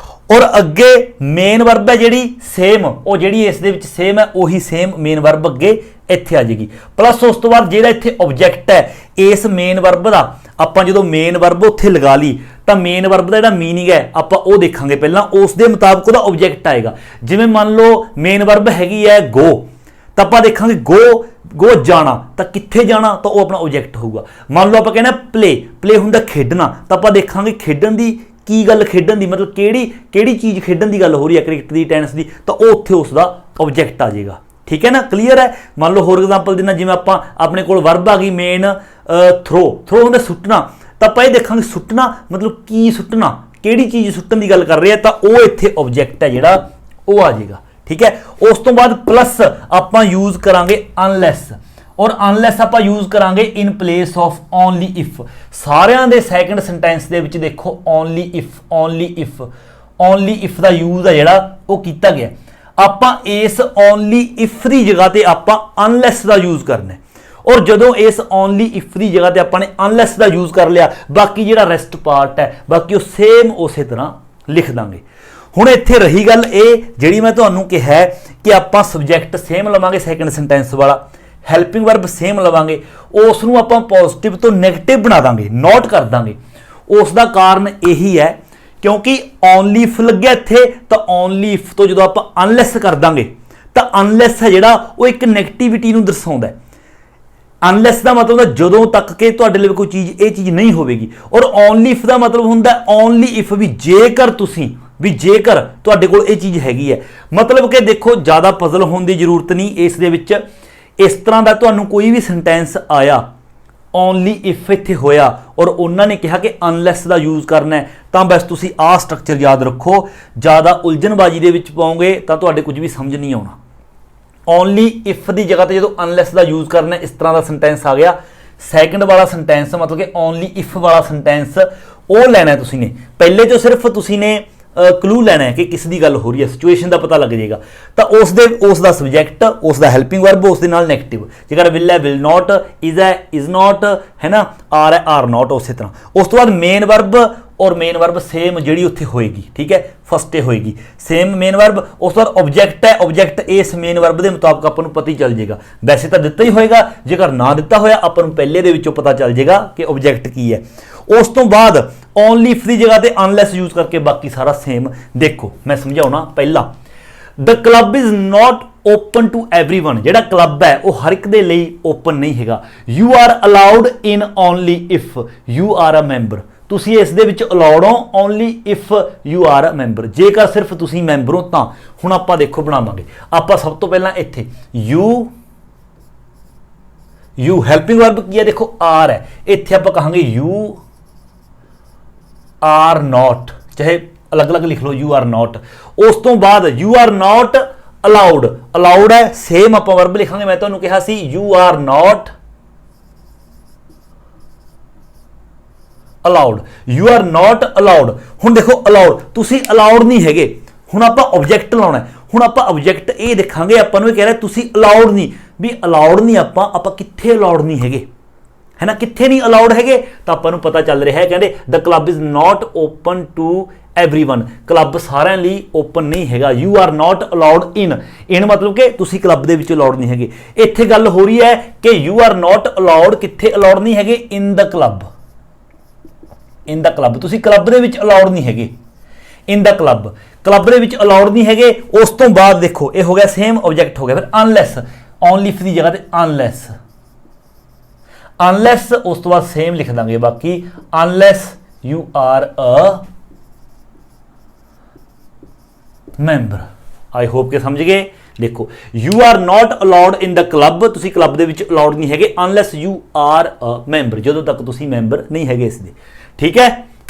ਔਰ ਅੱਗੇ ਮੇਨ ਵਰਬ ਹੈ ਜਿਹੜੀ ਸੇਮ, ਉਹ ਜਿਹੜੀ ਇਸ ਦੇ ਵਿੱਚ ਸੇਮ ਹੈ ਉਹੀ ਸੇਮ ਮੇਨ ਵਰਬ ਅੱਗੇ ਇੱਥੇ ਆ ਜਾਏਗੀ। ਪਲੱਸ ਉਸ ਤੋਂ ਬਾਅਦ ਜਿਹੜਾ ਇੱਥੇ ਆਬਜੈਕਟ ਹੈ ਇਸ ਮੇਨ ਵਰਬ ਦਾ, ਆਪਾਂ ਜਦੋਂ ਮੇਨ ਵਰਬ ਉੱਥੇ ਲਗਾ ਲਈ ਤਾਂ ਮੇਨ ਵਰਬ ਦਾ ਜਿਹੜਾ ਮੀਨਿੰਗ ਹੈ ਆਪਾਂ ਉਹ ਦੇਖਾਂਗੇ ਪਹਿਲਾਂ, ਉਸ ਦੇ ਮੁਤਾਬਕ ਉਹਦਾ ਆਬਜੈਕਟ ਆਏਗਾ। ਜਿਵੇਂ ਮੰਨ ਲਓ ਮੇਨ ਵਰਬ ਹੈਗੀ ਹੈ ਗੋ, ਤਾਂ ਆਪਾਂ ਦੇਖਾਂਗੇ ਗੋ ਜਾਣਾ, ਤਾਂ ਕਿੱਥੇ ਜਾਣਾ ਤਾਂ ਉਹ ਆਪਣਾ ਆਬਜੈਕਟ ਹੋਊਗਾ। ਮੰਨ ਲਓ ਆਪਾਂ ਕਹਿੰਦੇ ਪਲੇ ਹੁੰਦਾ ਖੇਡਣਾ, ਤਾਂ ਆਪਾਂ ਦੇਖਾਂਗੇ ਖੇਡਣ ਦੀ ਕੀ ਗੱਲ, ਖੇਡਣ ਦੀ ਮਤਲਬ ਕਿਹੜੀ ਚੀਜ਼ ਖੇਡਣ ਦੀ ਗੱਲ ਹੋ ਰਹੀ ਹੈ, ਕ੍ਰਿਕਟ ਦੀ, ਟੈਨਿਸ ਦੀ, ਤਾਂ ਉਹ ਉੱਥੇ ਉਸ ਦਾ ਆਬਜੈਕਟ ਆ ਜਾਏਗਾ। ਠੀਕ ਹੈ ਨਾ, ਕਲੀਅਰ ਹੈ। ਮੰਨ ਲਓ ਹੋਰ ਐਗਜ਼ਾਮਪਲ ਦੇਣਾ, ਜਿਵੇਂ ਆਪਾਂ ਆਪਣੇ ਕੋਲ ਵਰਬ ਆ ਗਈ ਮੇਨ ਥਰੋ ਹੁੰਦਾ ਸੁੱਟਣਾ, ਤਾਂ ਆਪਾਂ ਇਹ ਦੇਖਾਂਗੇ ਸੁੱਟਣਾ ਮਤਲਬ ਕੀ ਸੁੱਟਣਾ, ਕਿਹੜੀ ਚੀਜ਼ ਸੁੱਟਣ ਦੀ ਗੱਲ ਕਰ ਰਹੇ ਆ, ਤਾਂ ਉਹ ਇੱਥੇ ਆਬਜੈਕਟ ਹੈ ਜਿਹੜਾ ਉਹ ਆ ਜਾਏਗਾ। ਠੀਕ ਹੈ। ਉਸ ਤੋਂ ਬਾਅਦ ਪਲੱਸ ਆਪਾਂ ਯੂਜ਼ ਕਰਾਂਗੇ ਅਨਲੈਸ, ਔਰ ਅਨਲੈਸ ਆਪਾਂ ਯੂਜ਼ ਕਰਾਂਗੇ in place of only if. ਸਾਰਿਆਂ ਦੇ ਸੈਕਿੰਡ ਸੈਂਟੈਂਸ ਦੇ ਵਿੱਚ ਦੇਖੋ ਓਨਲੀ ਇਫ ਦਾ ਯੂਜ਼ ਹੈ ਜਿਹੜਾ ਉਹ ਕੀਤਾ ਗਿਆ। ਆਪਾਂ ਇਸ ਓਨਲੀ ਇਫ ਦੀ ਜਗ੍ਹਾ ਤੇ ਆਪਾਂ ਅਨਲੈਸ ਦਾ ਯੂਜ਼ ਕਰਨਾ ਹੈ। ਔਰ ਜਦੋਂ ਇਸ ਓਨਲੀ ਇਫ ਦੀ ਜਗ੍ਹਾ ਤੇ ਆਪਾਂ ਨੇ ਅਨਲੈਸ ਦਾ ਯੂਜ਼ ਕਰ ਲਿਆ, ਬਾਕੀ ਜਿਹੜਾ ਰੈਸਟ ਪਾਰਟ ਹੈ ਬਾਕੀ ਉਹ ਸੇਮ ਉਸੇ ਤਰ੍ਹਾਂ ਲਿਖ ਦਾਂਗੇ। ਹੁਣ ਇੱਥੇ ਰਹੀ ਗੱਲ ਇਹ ਜਿਹੜੀ ਮੈਂ ਤੁਹਾਨੂੰ ਕਿਹਾ ਕਿ ਆਪਾਂ ਸਬਜੈਕਟ ਸੇਮ ਲਵਾਂਗੇ ਸੈਕਿੰਡ ਸੈਂਟੈਂਸ ਵਾਲਾ, ਹੈਲਪਿੰਗ ਵਰਬ ਸੇਮ ਲਵਾਂਗੇ, ਉਸ ਨੂੰ ਆਪਾਂ ਪੋਜ਼ਿਟਿਵ ਤੋਂ ਨੈਗੇਟਿਵ ਬਣਾ ਦਾਂਗੇ, ਨੋਟ ਕਰ ਦਾਂਗੇ। ਉਸ ਦਾ ਕਾਰਨ ਇਹੀ ਹੈ ਕਿਉਂਕਿ ਓਨਲੀ ਇਫ ਲੱਗਿਆ ਇੱਥੇ, ਤਾਂ ਓਨਲੀ ਇਫ ਤੋਂ ਜਦੋਂ ਆਪਾਂ ਅਨਲੈਸ ਕਰ ਦਾਂਗੇ ਤਾਂ ਅਨਲੈਸ ਹੈ ਜਿਹੜਾ ਉਹ ਇੱਕ ਨੈਗੇਟਿਵਿਟੀ ਨੂੰ ਦਰਸਾਉਂਦਾ ਹੈ। ਅਨਲੈਸ ਦਾ ਮਤਲਬ ਹੁੰਦਾ ਜਦੋਂ ਤੱਕ ਕਿ ਤੁਹਾਡੇ ਲਈ ਕੋਈ ਚੀਜ਼ ਇਹ ਚੀਜ਼ ਨਹੀਂ ਹੋਵੇਗੀ, ਔਰ ਓਨਲੀ ਇਫ ਦਾ ਮਤਲਬ ਹੁੰਦਾ ਓਨਲੀ ਇਫ ਵੀ ਜੇਕਰ ਤੁਹਾਡੇ ਕੋਲ ਇਹ ਚੀਜ਼ ਹੈਗੀ ਹੈ। ਮਤਲਬ ਕਿ ਦੇਖੋ ਜ਼ਿਆਦਾ ਪਜ਼ਲ ਹੋਣ ਦੀ ਜ਼ਰੂਰਤ ਨਹੀਂ ਇਸ ਦੇ ਵਿੱਚ। ਇਸ ਤਰ੍ਹਾਂ ਦਾ ਤੁਹਾਨੂੰ ਕੋਈ ਵੀ ਸੈਂਟੈਂਸ ਆਇਆ ਓਨਲੀ ਇਫ ਇੱਥੇ ਹੋਇਆ ਔਰ ਉਹਨਾਂ ਨੇ ਕਿਹਾ ਕਿ ਅਨਲੈਸ ਦਾ ਯੂਜ਼ ਕਰਨਾ ਹੈ, ਤਾਂ ਬਸ ਤੁਸੀਂ ਆਹ ਸਟਰਕਚਰ ਯਾਦ ਰੱਖੋ। ਜ਼ਿਆਦਾ ਉਲਝਣਬਾਜ਼ੀ ਦੇ ਵਿੱਚ ਪਾਓਗੇ ਤਾਂ ਤੁਹਾਡੇ ਕੁਝ ਵੀ ਸਮਝ ਨਹੀਂ ਆਉਣਾ। ਓਨਲੀ ਇਫ ਦੀ ਜਗ੍ਹਾ ਤੇ ਜਦੋਂ ਅਨਲੈਸ ਦਾ ਯੂਜ਼ ਕਰਨਾ, ਇਸ ਤਰ੍ਹਾਂ ਦਾ ਸੈਂਟੈਂਸ ਆ ਗਿਆ, ਸੈਕਿੰਡ ਵਾਲਾ ਸੈਂਟੈਂਸ ਮਤਲਬ ਕਿ ਓਨਲੀ ਇਫ ਵਾਲਾ ਸੈਂਟੈਂਸ ਉਹ ਲੈਣਾ ਤੁਸੀਂ ਨੇ। ਪਹਿਲੇ ਤੋਂ ਸਿਰਫ ਤੁਸੀਂ ਨੇ ਕਲੂ ਲੈਣਾ ਹੈ ਕਿ ਕਿਸ ਦੀ ਗੱਲ ਹੋ ਰਹੀ ਹੈ, ਸਿਚੁਏਸ਼ਨ ਦਾ ਪਤਾ ਲੱਗ ਜਾਏਗਾ। ਤਾਂ ਉਸ ਦਾ ਸਬਜੈਕਟ, ਉਸ ਦਾ ਹੈਲਪਿੰਗ ਵਰਬ, ਉਸ ਦੇ ਨਾਲ ਨੈਗੇਟਿਵ। ਜੇਕਰ ਵਿਲ ਹੈ ਵਿਲ ਨੋਟ, ਇਜ਼ ਹੈ ਇਜ਼ ਨੋਟ, ਹੈ ਨਾ, ਆਰ ਹੈ ਆਰ ਨੋਟ, ਉਸੇ ਤਰ੍ਹਾਂ। ਉਸ ਤੋਂ ਬਾਅਦ ਮੇਨ ਵਰਬ, और मेन वर्ब सेम ਜਿਹੜੀ ਉੱਥੇ ਹੋਏਗੀ, ਠੀਕ ਹੈ, ਫਸਟ ਏ ਹੋਏਗੀ, ਸੇਮ ਮੇਨ ਵਰਬ। ਉਸ ਤੋਂ ਬਾਅਦ ਆਬਜੈਕਟ ਹੈ, ਆਬਜੈਕਟ ਇਸ ਮੇਨ ਵਰਬ ਦੇ ਮੁਤਾਬਕ ਆਪਾਂ ਨੂੰ ਪਤਾ ਹੀ ਚੱਲ ਜਾਏਗਾ। ਵੈਸੇ ਤਾਂ ਦਿੱਤਾ ਹੀ ਹੋਏਗਾ, ਜੇਕਰ ਨਾ ਦਿੱਤਾ ਹੋਇਆ ਆਪਾਂ ਨੂੰ ਪਹਿਲੇ ਦੇ ਵਿੱਚੋਂ ਪਤਾ ਚੱਲ ਜਾਏਗਾ ਕਿ ਆਬਜੈਕਟ ਕੀ ਹੈ। ਉਸ ਤੋਂ ਬਾਅਦ ਓਨਲੀ ਇਫ ਦੀ ਜਗ੍ਹਾ ਤੇ ਅਨਲੈਸ ਯੂਜ਼ ਕਰਕੇ ਬਾਕੀ ਸਾਰਾ ਸੇਮ। ਦੇਖੋ ਮੈਂ ਸਮਝਾਉਣਾ। ਪਹਿਲਾ, the club is not open to everyone. ਜਿਹੜਾ ਕਲੱਬ ਹੈ ਉਹ ਹਰ ਇੱਕ ਦੇ ਲਈ ਓਪਨ ਨਹੀਂ ਹੈਗਾ। You are allowed in only if you are a member. ਤੁਸੀਂ ਇਸ ਦੇ ਵਿੱਚ ਅਲਾਉਡ ਹੋ only if you are a member, ਜੇਕਰ ਸਿਰਫ ਤੁਸੀਂ ਮੈਂਬਰ ਹੋ ਤਾਂ। ਹੁਣ ਆਪਾਂ ਦੇਖੋ ਬਣਾਵਾਂਗੇ। ਆਪਾਂ ਸਭ ਤੋਂ ਪਹਿਲਾਂ ਇੱਥੇ ਯੂ ਹੈਲਪਿੰਗ ਵਰਬ ਕੀ ਹੈ, ਦੇਖੋ ਆਰ ਹੈ, ਇੱਥੇ ਆਪਾਂ ਕਹਾਂਗੇ ਯੂ ਆਰ ਨॉट, ਚਾਹੇ ਅਲੱਗ-ਅਲੱਗ ਲਿਖ ਲਓ, ਯੂ ਆਰ ਨॉट। ਉਸ ਤੋਂ ਬਾਅਦ you are not allowed, allowed ਹੈ, ਸੇਮ ਆਪਾਂ ਵਰਬ ਲਿਖਾਂਗੇ। ਮੈਂ ਤੁਹਾਨੂੰ ਕਿਹਾ ਸੀ you are not allowed, you are not allowed. ਹੁਣ ਦੇਖੋ ਅਲਾਉਡ, ਤੁਸੀਂ ਅਲਾਉਡ ਨਹੀਂ ਹੈਗੇ। ਹੁਣ ਆਪਾਂ ਆਬਜੈਕਟ ਲਾਉਣਾ। ਹੁਣ ਆਪਾਂ ਆਬਜੈਕਟ ਇਹ ਦੇਖਾਂਗੇ, ਆਪਾਂ ਨੂੰ ਇਹ ਕਹਿ ਰਿਹਾ ਤੁਸੀਂ ਅਲਾਉਡ ਨਹੀਂ, ਵੀ ਅਲਾਉਡ ਨਹੀਂ ਆਪਾਂ ਕਿੱਥੇ ਅਲਾਉਡ ਨਹੀਂ ਹੈਗੇ, है ना, कितने नहीं अलाउड है, तो अपन पता चल रहा है, कहते the club is not open to everyone. Club सारे लिए ओपन नहीं है। You are not allowed in मतलब कि तुसी क्लब दे विच अलाउड नहीं है। इत्थे गल हो रही है कि यू आर नॉट अलाउड कित्थे अलाउड नहीं है, in the club. In the club तुसी क्लब दे विच अलाउड नहीं है, इन द क्लब क्लब दे विच अलाउड नहीं है। उस तो बाद देखो ये हो गया सेम ऑब्जेक्ट हो गया। फिर अनलैस, ओनली इफ की जगह ते अनलैस, अनलैस उस तो बाद सेम लिख देंगे बाकी, unless you are a member. I hope के समझ गए। देखो you are not allowed in the club, तुसी क्लब दे विच अलाउड नहीं है, unless you are a member, जदों तक तुसी मैंबर नहीं है इसके। ठीक है,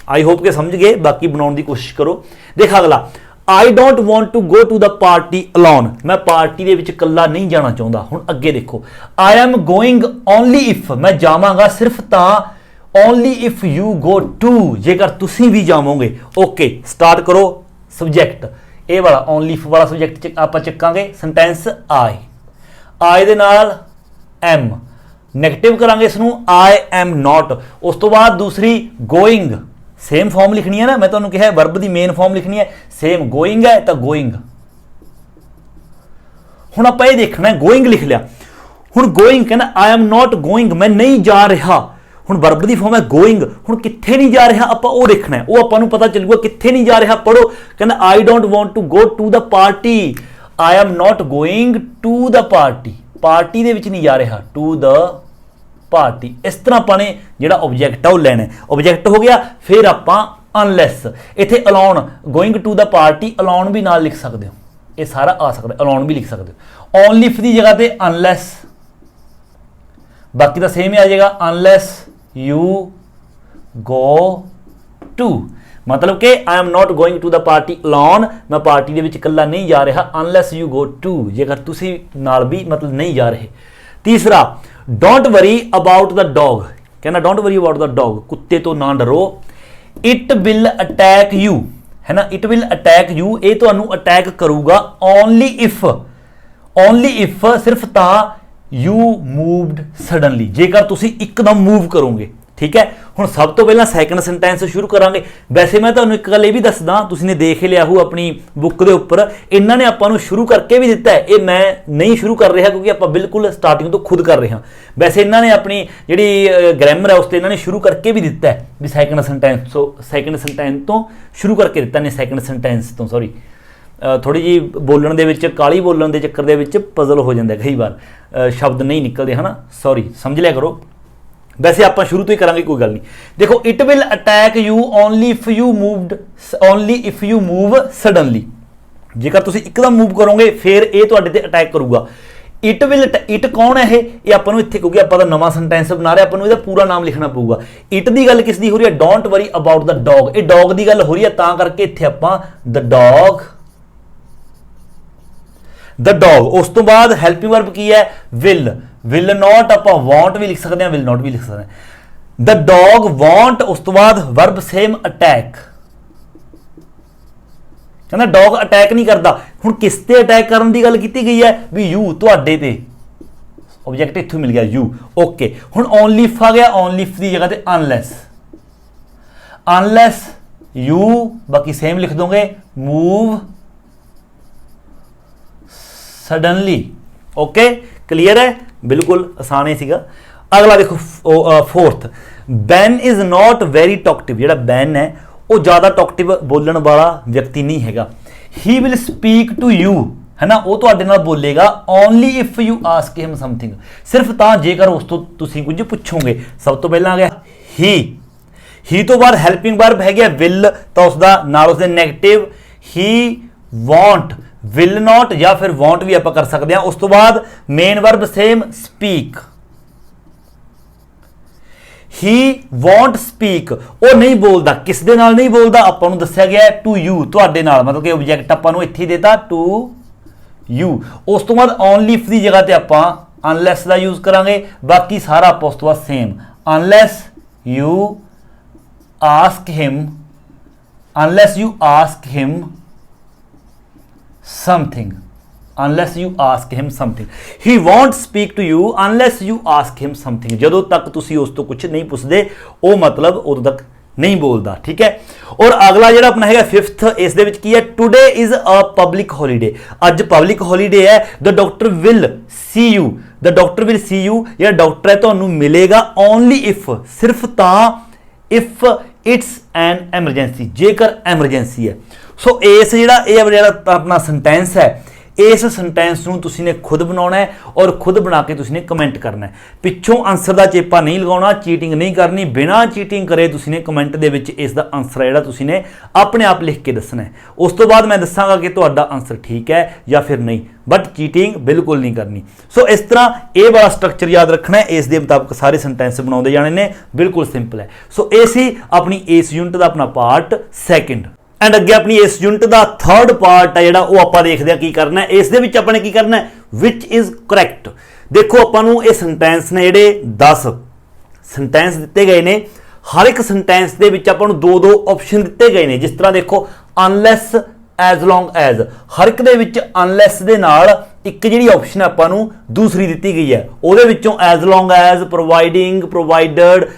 आई होप के समझ गए। बाकी बनाने की कोशिश करो। देख अगला, I don't want to go to the party alone. मैं पार्टी दे विच कल्ला नहीं जाना चाहता। हुण अगे देखो, I am going only if, मैं जावांगा सिर्फ तां only if you go too, जेकर तुसी भी जावोगे। ओके स्टार्ट करो। सब्जैक्ट ये वाला ओनली इफ वाला सब्जैक्ट आपां चकांगे। सेंटेंस आई दे नाल एम, नैगेटिव करांगे इसनूं आई एम नॉट। उस तो बाद दूसरी गोइंग, सेम फॉर्म लिखनी है ना, मैं तुहानूं कहा वर्ब दी मेन फॉर्म लिखनी है। सेम गोइंग है तो गोइंग। हुण आपां ये देखना है, गोइंग लिख लिया। हुण गोइंग कहना आई एम नॉट गोइंग, मैं नहीं जा रहा। हुण वर्ब दी फॉर्म है गोइंग। हुण कित्थे नहीं जा रहा आपां वो देखना है, वो आपां नूं पता चलूगा कित्थे नहीं जा रहा। पढ़ो, कहना I don't want to go to the party, I am not going to the party, party दे विच नहीं जा रहा, टू द पार्टी। इस तरह अपने जो ऑब्जेक्ट है वह लेना है। ऑब्जेक्ट हो गया। फिर आप अनलैस, इत्थे alone, going to the party alone भी नाल लिख सकते हो, ये सारा आ सकता है, अलाउन भी लिख सकते हो। ओनली इफ की जगह पे अनलैस, बाकी तो सेम ही आ जाएगा, अनलैस यू गो टू, मतलब कि I am not going to the party alone, मैं पार्टी के इकल्ला नहीं जा रहा। अनलैस यू गो टू, जेकर तुसी नाल भी मतलब नहीं जा रहे। तीसरा, don't worry about the dog, कहना don't worry about the dog, कुत्ते तो ना डरो। इट विल अटैक यू, है ना, इट विल अटैक यू, ये तुहानू अटैक करूगा ओनली इफ सिर्फ तां यू मूवड सडनली, जेकर तुसी एकदम मूव करोगे। ठीक है, हुण सब तो पहला सैकेंड सेंटेंस शुरू करांगे। वैसे मैं तुहानू एक गल ये भी दसदा, तुसीं ने देख लिया हो अपनी बुक के उपर, इन्हां ने आपां नू शुरू करके भी दिता है। ये मैं नहीं शुरू कर रहा क्योंकि आपां बिल्कुल स्टार्टिंग तो खुद कर रहे हैं। वैसे इन्हां ने अपनी जिहड़ी ग्रामर है उस इन्हां ने शुरू करके भी दिता है भी सैकेंड सेंटेंस तो शुरू करके दिता ने, सैकेंड सेंटेंस तो सॉरी थोड़ी जी बोलण दे विच काली बोलण दे चक्कर दे विच पजल हो जाता है, कई बार शब्द नहीं निकलते, है ना, सॉरी समझ लिया करो। वैसे आप शुरू तो ही करांगे, कोई गल नहीं। देखो it will attack you only if you move suddenly, जेकर तुसीं एकदम मूव करोगे फिर ये तुहाडे ते अटैक करूगा। इट विल, इट कौन है ये आपां नूं इत्थे, क्योंकि आपां दा नवां सेंटेंस बना रहे, आपां नूं इहदा पूरा नाम लिखना पऊगा। इट दी गल किस दी हो रही है, don't worry about the dog, ये डॉग दी गल हो रही है, तां करके इत्थे आपां द डॉग। उस तो बाद हैल्पिंग वर्ब की है विल नॉट, आप वॉन्ट भी लिख सकते हैं, विल नॉट भी लिख सकते हैं। द डॉग वॉन्ट, उस तो बाद वर्ब सेम अटैक, कहना डॉग अटैक नहीं करता। हुण किस ते अटैक करने की गल की गई है भी यू, तुहाडे ते, ऑब्जेक्ट इत्थों मिल गया यू। ओके, हुण ओनली इफ आ गया, ओनली इफ की जगह ते अनलैस यू बाकी सेम लिख दोगे, मूव सडनली। ओके क्लियर है, बिल्कुल आसान ही सीगा। अगला देखो fourth, Ben is not very talkative. ਜਿਹੜਾ बैन है वो ज़्यादा टॉकटिव बोलण वाला व्यक्ति नहीं हैगा। He will speak to you है ना, वो तुहाडे नाल बोलेगा only if you ask him something, सिर्फ तां जेकर उस तो तुसीं कुछ पुछोगे। सब तो पहला आ गया ही तो बाद हैल्पिंग वर्ब है गया विल, तो उसका नाल उसदे negative he want, will not या फिर वॉन्ट भी आप कर सकते हैं। उस तो बाद मेन वर्ब सेम स्पीक, ही वॉन्ट स्पीक, वो नहीं बोलता, किस दे नाल नहीं बोलता, आपां नूं दस्सिया गया टू यू, तुहाडे नाल, मतलब कि ऑब्जेक्ट आपां नूं इत्थे देता टू यू। उस तो बाद ओनली इफ की जगह ते आपां अनलैस का यूज करांगे, बाकी सारा आपां उस तो बाद same, unless you ask him, unless you ask him something, unless you ask him something, he won't speak to you unless you ask him something। ਜਦੋਂ तक तुसी उस तो कुछ नहीं पुछदे ਉਹ मतलब ਉਦੋਂ तक नहीं बोलता। ठीक है, और अगला ਜਿਹੜਾ अपना हैगा फिफ्थ, इस दे विच की है, today is a public holiday, अज पब्लिक हॉलीडे है। The doctor will see you, the doctor will see you, ਜਿਹੜਾ डॉक्टर है ਤੁਹਾਨੂੰ मिलेगा ओनली इफ, सिर्फ ਤਾਂ इफ इट्स एन एमरजेंसी, जेकर एमरजेंसी है। सो इस ਜਿਹੜਾ अपना सेंटेंस है, इस सेंटेंस ਨੂੰ ਤੁਸੀਂ ਨੇ खुद बनाना है और खुद बना के ਤੁਸੀਂ ਨੇ कमेंट करना है। पिछों आंसर का चेपा नहीं लगाना, चीटिंग नहीं करनी, बिना चीटिंग करे ਤੁਸੀਂ ਨੇ कमेंट ਦੇ ਵਿੱਚ ਇਸ ਦਾ आंसर ਜਿਹੜਾ ਤੁਸੀਂ ਨੇ अपने आप लिख के दसना है। उस तो बाद मैं दसांगा कि ਤੁਹਾਡਾ आंसर ठीक है या फिर नहीं, बट चीटिंग बिल्कुल नहीं करनी। सो इस तरह ये वाला स्ट्रक्चर याद रखना है, इस दे मुताबिक सारे सेंटेंस बनाते जाने ने, बिल्कुल सिंपल है। सो ये सी अपनी इस यूनिट का अपना पार्ट सैकेंड। एंड अगे अपनी इस यूनिट का थर्ड पार्ट है जो आप देखते हैं की करना है। इस अपने की करना है, विच इज करैक्ट। देखो आपां ये सेंटेंस ने जोड़े 10 सेंटेंस दिते गए ने, हर एक सेंटेंस के दो दो ऑप्शन दिते गए हैं। जिस तरह देखो अनलैस एज लॉन्ग एज, हर एक दे अनलैस के नाल एक जी ऑप्शन आपां दूसरी दी गई है, वो as long as, providing, provided,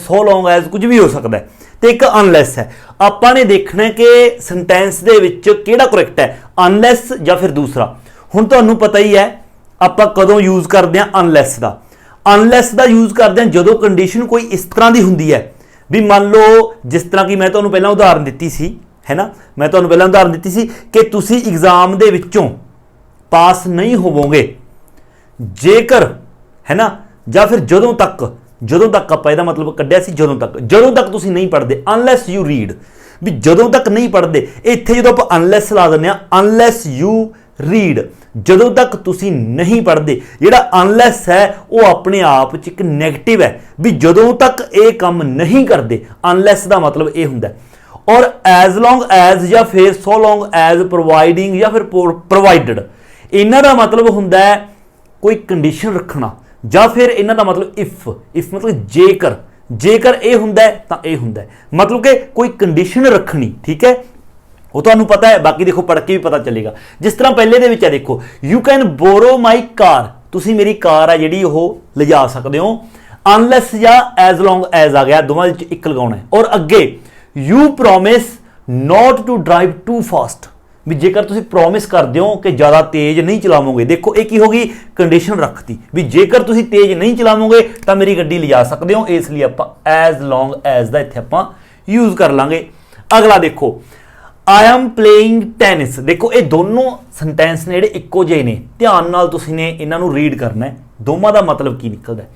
so long as, कुछ भी हो सकता है। तो एक अनलैस है, आपां ने देखना है कि सेंटेंस दे विच किहड़ा करैक्ट है, अनलैस या फिर दूसरा। हुण तुहानूं पता ही है आपां कदों यूज करते हैं अनलैस का। अनलैस का यूज करते हैं जदों कंडीशन कोई इस तरह की हुंदी है भी, मान लो जिस तरह की मैं तुहानूं पहलां उदाहरण दित्ती सी, है ना, मैं तुहानूं पहलां उदाहरण दित्ती सी कि तुसीं एग्जाम दे विच्चों पास नहीं होवोगे जेकर, है ना, या फिर जदों तक आप इहदा मतलब कढ़िया सी जदों तक तुसीं नहीं पढ़ते, अनलैस यू रीड, भी जदों तक नहीं पढ़ते। इत्थे जदों आप अनलैस ला दिंदे आ, अनलैस यू रीड, जदों तक तुसीं नहीं पढ़ते। जिहड़ा अनलैस है वो अपने आप च एक नैगेटिव है, भी जदों तक ये काम नहीं करते, अनलैस का मतलब ये हुंदा है। और एज लॉन्ग एज या फिर सो लॉन्ग एज, प्रोवाइडिंग या फिर प्रोवाइडड, इन्हां दा मतलब हुंदा है कोई कंडीशन रखना, या फिर इन्हां दा मतलब इफ मतलब जेकर ये हुंदा है तां ये हुंदा है, मतलब कि कोई कंडीशन रखनी। ठीक है, वो तुहानूं पता है, बाकी देखो पढ़ के भी पता चलेगा। जिस तरह पहले दे विच है, देखो you can borrow my car, तुसीं मेरी कार है जिहड़ी ओह लिजा सकदे हो। अनलैस या एज लॉन्ग एज आ गया, दोवां विच इक लगाउणा है। और अगे you promise not to drive too fast, भी जेकर तुसीं प्रॉमिस करदे हो कि ज़्यादा तेज नहीं चलावोगे। देखो एक ही होगी कंडीशन रखती, भी जेकर तुसीं तेज नहीं चलावोगे तो मेरी गड्डी लिजा सकते हो, इसलिए आपां एज लॉन्ग एज का इत्थे आपां यूज कर लांगे। अगला देखो आई एम प्लेइंग टैनिस, देखो ये दोनों सेंटेंस ने जिहड़े इक्को जिहे ने, ध्यान नाल तुसीं ने इन्हां नूं रीड करना है, दोवां दा मतलब की निकलदा है।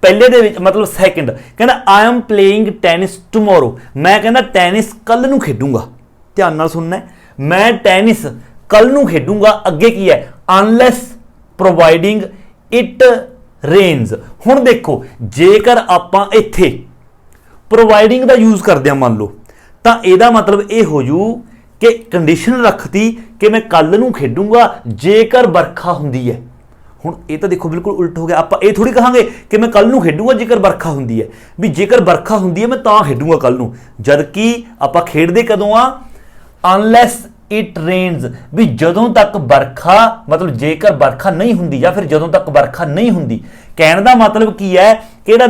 पहले दे विच मतलब सैकेंड कहना I am playing tennis tomorrow, मैं कहना टैनिस कल नूं खेडूंगा, ध्यान नाल सुनना है, मैं टैनिस कल नूं खेडूंगा। अगे की है अनलैस प्रोवाइडिंग इट रेन्स। हुण देखो जेकर आपां इत्थे प्रोवाइडिंग का यूज करते हैं मान लो, तो यदा मतलब ये हो जू कि कंडीशन रखती कि मैं कल नूं खेडूंगा जेकर बरखा हुंदी है। हुण ये तो देखो बिल्कुल उल्ट हो गया, आपां ये थोड़ी कहांगे कि मैं कल नूं खेडूंगा जेकर बरखा हुंदी है, भी जेकर बरखा हुंदी है मैं तां खेडूंगा कल नूं, जबकि आपां खेडदे कदों आ अनलैस इट रेन्स, भी जदों तक बरखा मतलब जेकर बरखा नहीं हुंदी या फिर जदों तक बरखा नहीं हुंदी। कहने का मतलब की है कि जिहड़ा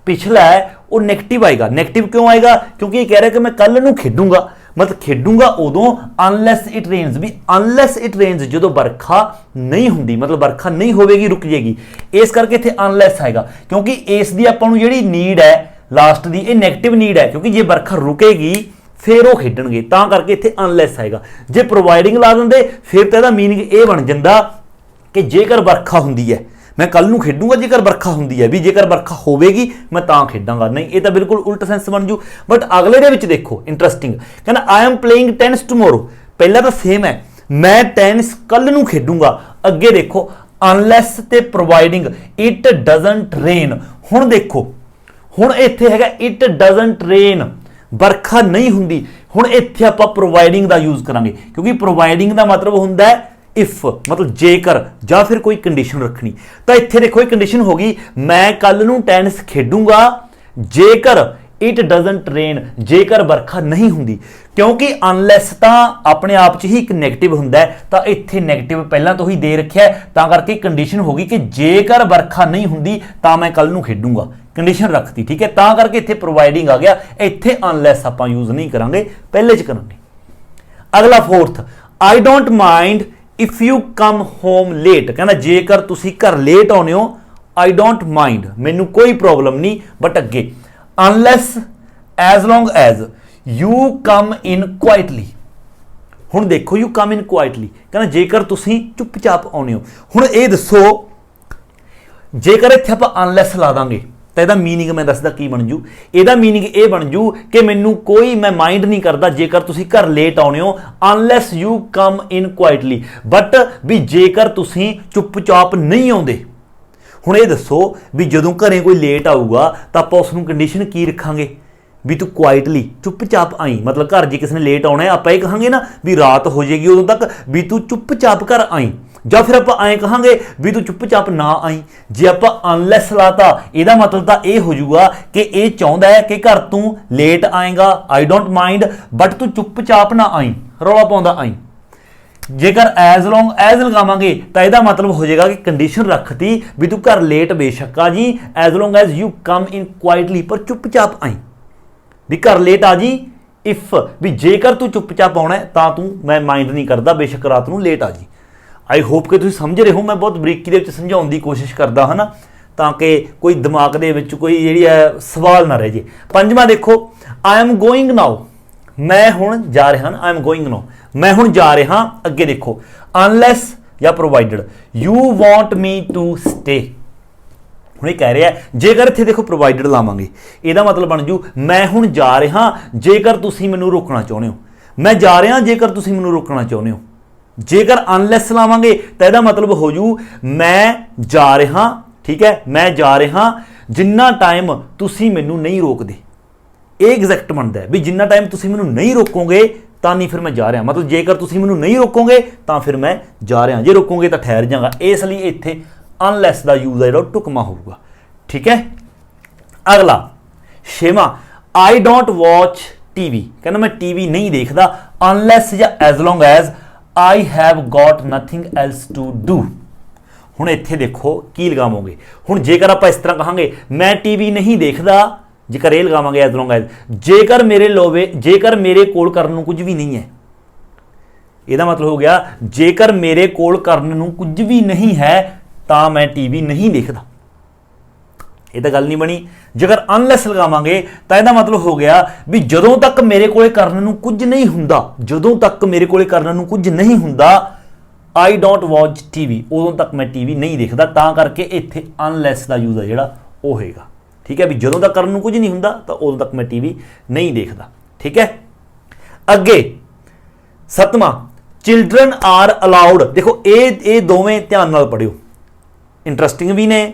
पिछला है वो नैगेटिव आएगा। नैगेटिव क्यों आएगा? क्योंकि ये कह रहा है कि मैं कल नूं खेडूंगा, मतलब खेडूंगा उदों अनलैस इट रेन्स, भी अनलैस इट रेन्स जो बरखा नहीं होंगी, मतलब बरखा नहीं होगी, रुक जाएगी, इस करके इत्थे अनलैस आएगा। क्योंकि इस दी आपां नूं जिहड़ी नीड है लास्ट दी, ये नैगेटिव नीड है, क्योंकि जे बरखा रुकेगी फिर वो खेडणगे, तां करके इत्थे अनलैस आएगा। जे प्रोवाइडिंग ला दिंदे फिर तो इहदा मीनिंग ये बन जांदा कि जेकर बरखा हुंदी है मैं कल नूं खेडूंगा, जेकर बरखा हुंदी है भी जेकर बरखा होवेगी मैं तां खेडांगा, नहीं ये तो बिल्कुल उल्टा सेंस बन जू। बट अगले दे विच देखो इंटरस्टिंग, कहना I am playing tennis tomorrow, पहला तो सेम है, मैं टेनिस कल नूं खेडूंगा। अगे देखो अनलैस ते प्रोवाइडिंग इट डजंट रेन, हुण देखो हुण इत्थे हैगा इट डजंट रेन, बरखा नहीं हुंदी, हुण इत्थे आपां प्रोवाइडिंग दा यूज करांगे, क्योंकि प्रोवाइडिंग दा मतलब हुंदा है इफ, मतलब जेकर या फिर कोई कंडीशन रखनी। तो इत्थे देखो एक कंडीशन होगी, मैं कल नूं टेनिस खेडूंगा जेकर इट डजंट रेन, जेकर बरखा नहीं हुंदी, क्योंकि अनलैस तां अपने आप च ही एक नैगेटिव हुंदा है, तो इत्थे नैगेटिव पहलां तो ही दे रखिया है, तां करके कंडीशन होगी कि जेकर बरखा नहीं हुंदी तां मैं कल नूं खेडूंगा, कंडीशन रखती, ठीक है, तां करके इत्थे प्रोवाइडिंग आ गया। इत्थे अनलैस आपां यूज नहीं करांगे, पहले च करांगे। अगला fourth, I don't mind if you come home late, कहना जेकर तुसी घर लेट आउंदे हो आई डोंट माइंड, मैनू कोई प्रॉब्लम नहीं, बट अगे unless as long as you come in quietly, हुण देखो यू कम इन क्वाइटली, कहना जेकर तुसी चुपचाप आउंदे हो। हुण ये दसो जेकर इत्थे आपां अनलैस ला दांगे तो यदा मीनिंग मैं दसदा की बन जू, यदा मीनिंग ये बन जू कि मैनू कोई मैं माइंड नहीं करता जेकर तुसी घर लेट आउणे हो, unless you come in quietly, but भी जेकर तुसी चुपचाप नहीं आउंदे। हुण ये दसो भी जदों घरें कोई लेट आऊगा तो आपां उसनूं कंडीशन की रखांगे भी तू क्वाइटली चुपचाप आई, मतलब घर जे किसी ने लेट आउणा है आपां ये कहांगे ना भी रात हो जाएगी उदों तक भी तू चुपचाप घर आई, ਜਾਂ फिर आप ऐ कहांगे भी तू चुपचाप ना आई। जे आप अनलैस लाता ਇਹਦਾ मतलब तो यह हो जाऊगा कि यह चाहता है कि घर तू लेट आएगा आई डोंट माइंड, बट तू चुपचाप ना आई, रौला पाउंदा आई। जेकर एज लॉन्ग एज लगावांगे तो यह मतलब हो जाएगा कि कंडीशन रखती भी तू घर लेट बेशक आ जी, as long as you come in quietly, पर चुपचाप आई, भी घर लेट आ जी इफ भी जेकर तू चुपचाप आना है तो तू मैं माइंड नहीं करता बेशक रात को late uh ji. I hope कि तुम समझ रहे हो, मैं बहुत बरीकी दे समझाने की कोशिश करता है ना, ताकि कोई दिमाग दे विच कोई जिहड़ी है सवाल ना रह जाए। पंजवां देखो, आई एम गोइंग नाउ, मैं हुण जा रहा, आई एम गोइंग नाउ, मैं हुण जा रहा। अगे देखो अनलैस या provided you want me to stay, हुण कह रहा है जेकर इत्थे देखो प्रोवाइडेड लावांगे ਇਹਦਾ मतलब बन जू मैं हुण जा रहा जेकर तुसीं मैनूं रोकना चाहुंदे हो, मैं जा रहा जेकर तुसीं मैनूं रोकना चाहुंदे हो। जेकर अनलैस लावांगे तो यह मतलब हो जू मैं जा रहा, ठीक है, मैं जा रहा जिन्ना टाइम तुसी मैनू नहीं रोकदे, ये एग्जैक्ट बनता है भी जिन्ना टाइम तुसी मैनू नहीं रोकोगे तो नहीं फिर मैं जा रहा, मतलब जेकर तुसी मैनू नहीं रोकोगे तो फिर मैं जा रहा, जे रोकोगे तो ठहर जाऊंगा, इसलिए इत्थे अनलैस का यूज है टुकमा होगा, ठीक है। अगला छेवां, आई डोंट वॉच टीवी, कहना मैं टीवी नहीं देखता अनलैस या as long as I have got nothing else to do. हुण इत्थे देखो की लगावोगे, हुण जेकर आप इस तरह कहांगे मैं टीवी नहीं देखता, जेकर ये लगावांगे एज लॉन्ग एज जेकर मेरे लोवे जेकर मेरे कोल करन नूं कुछ भी नहीं है, ਇਹਦਾ मतलब हो गया जेकर मेरे कोल करन नूं कुछ भी नहीं है तो मैं टीवी नहीं देखता, ये तो गल नहीं बनी। जेकर अनलैस लगावांगे तो यह मतलब हो गया भी जदों तक मेरे कोले करन नूं कुछ नहीं हुंदा, जदों तक मेरे कोले करन नूं कुछ नहीं हुंदा आई डोंट वॉच टीवी, उदों तक मैं टीवी नहीं देखता, तां करके इत्थे अनलैस का यूज है जिहड़ा वो होएगा, ठीक है, भी जदों तक करन नूं कुछ नहीं हुंदा तो उदों तक मैं टीवी नहीं देखता, ठीक है। अगे सतवां, चिल्ड्रन आर अलाउड, देखो ये दोवें ध्यान नाल पढ़ियो, इंटरस्टिंग भी ने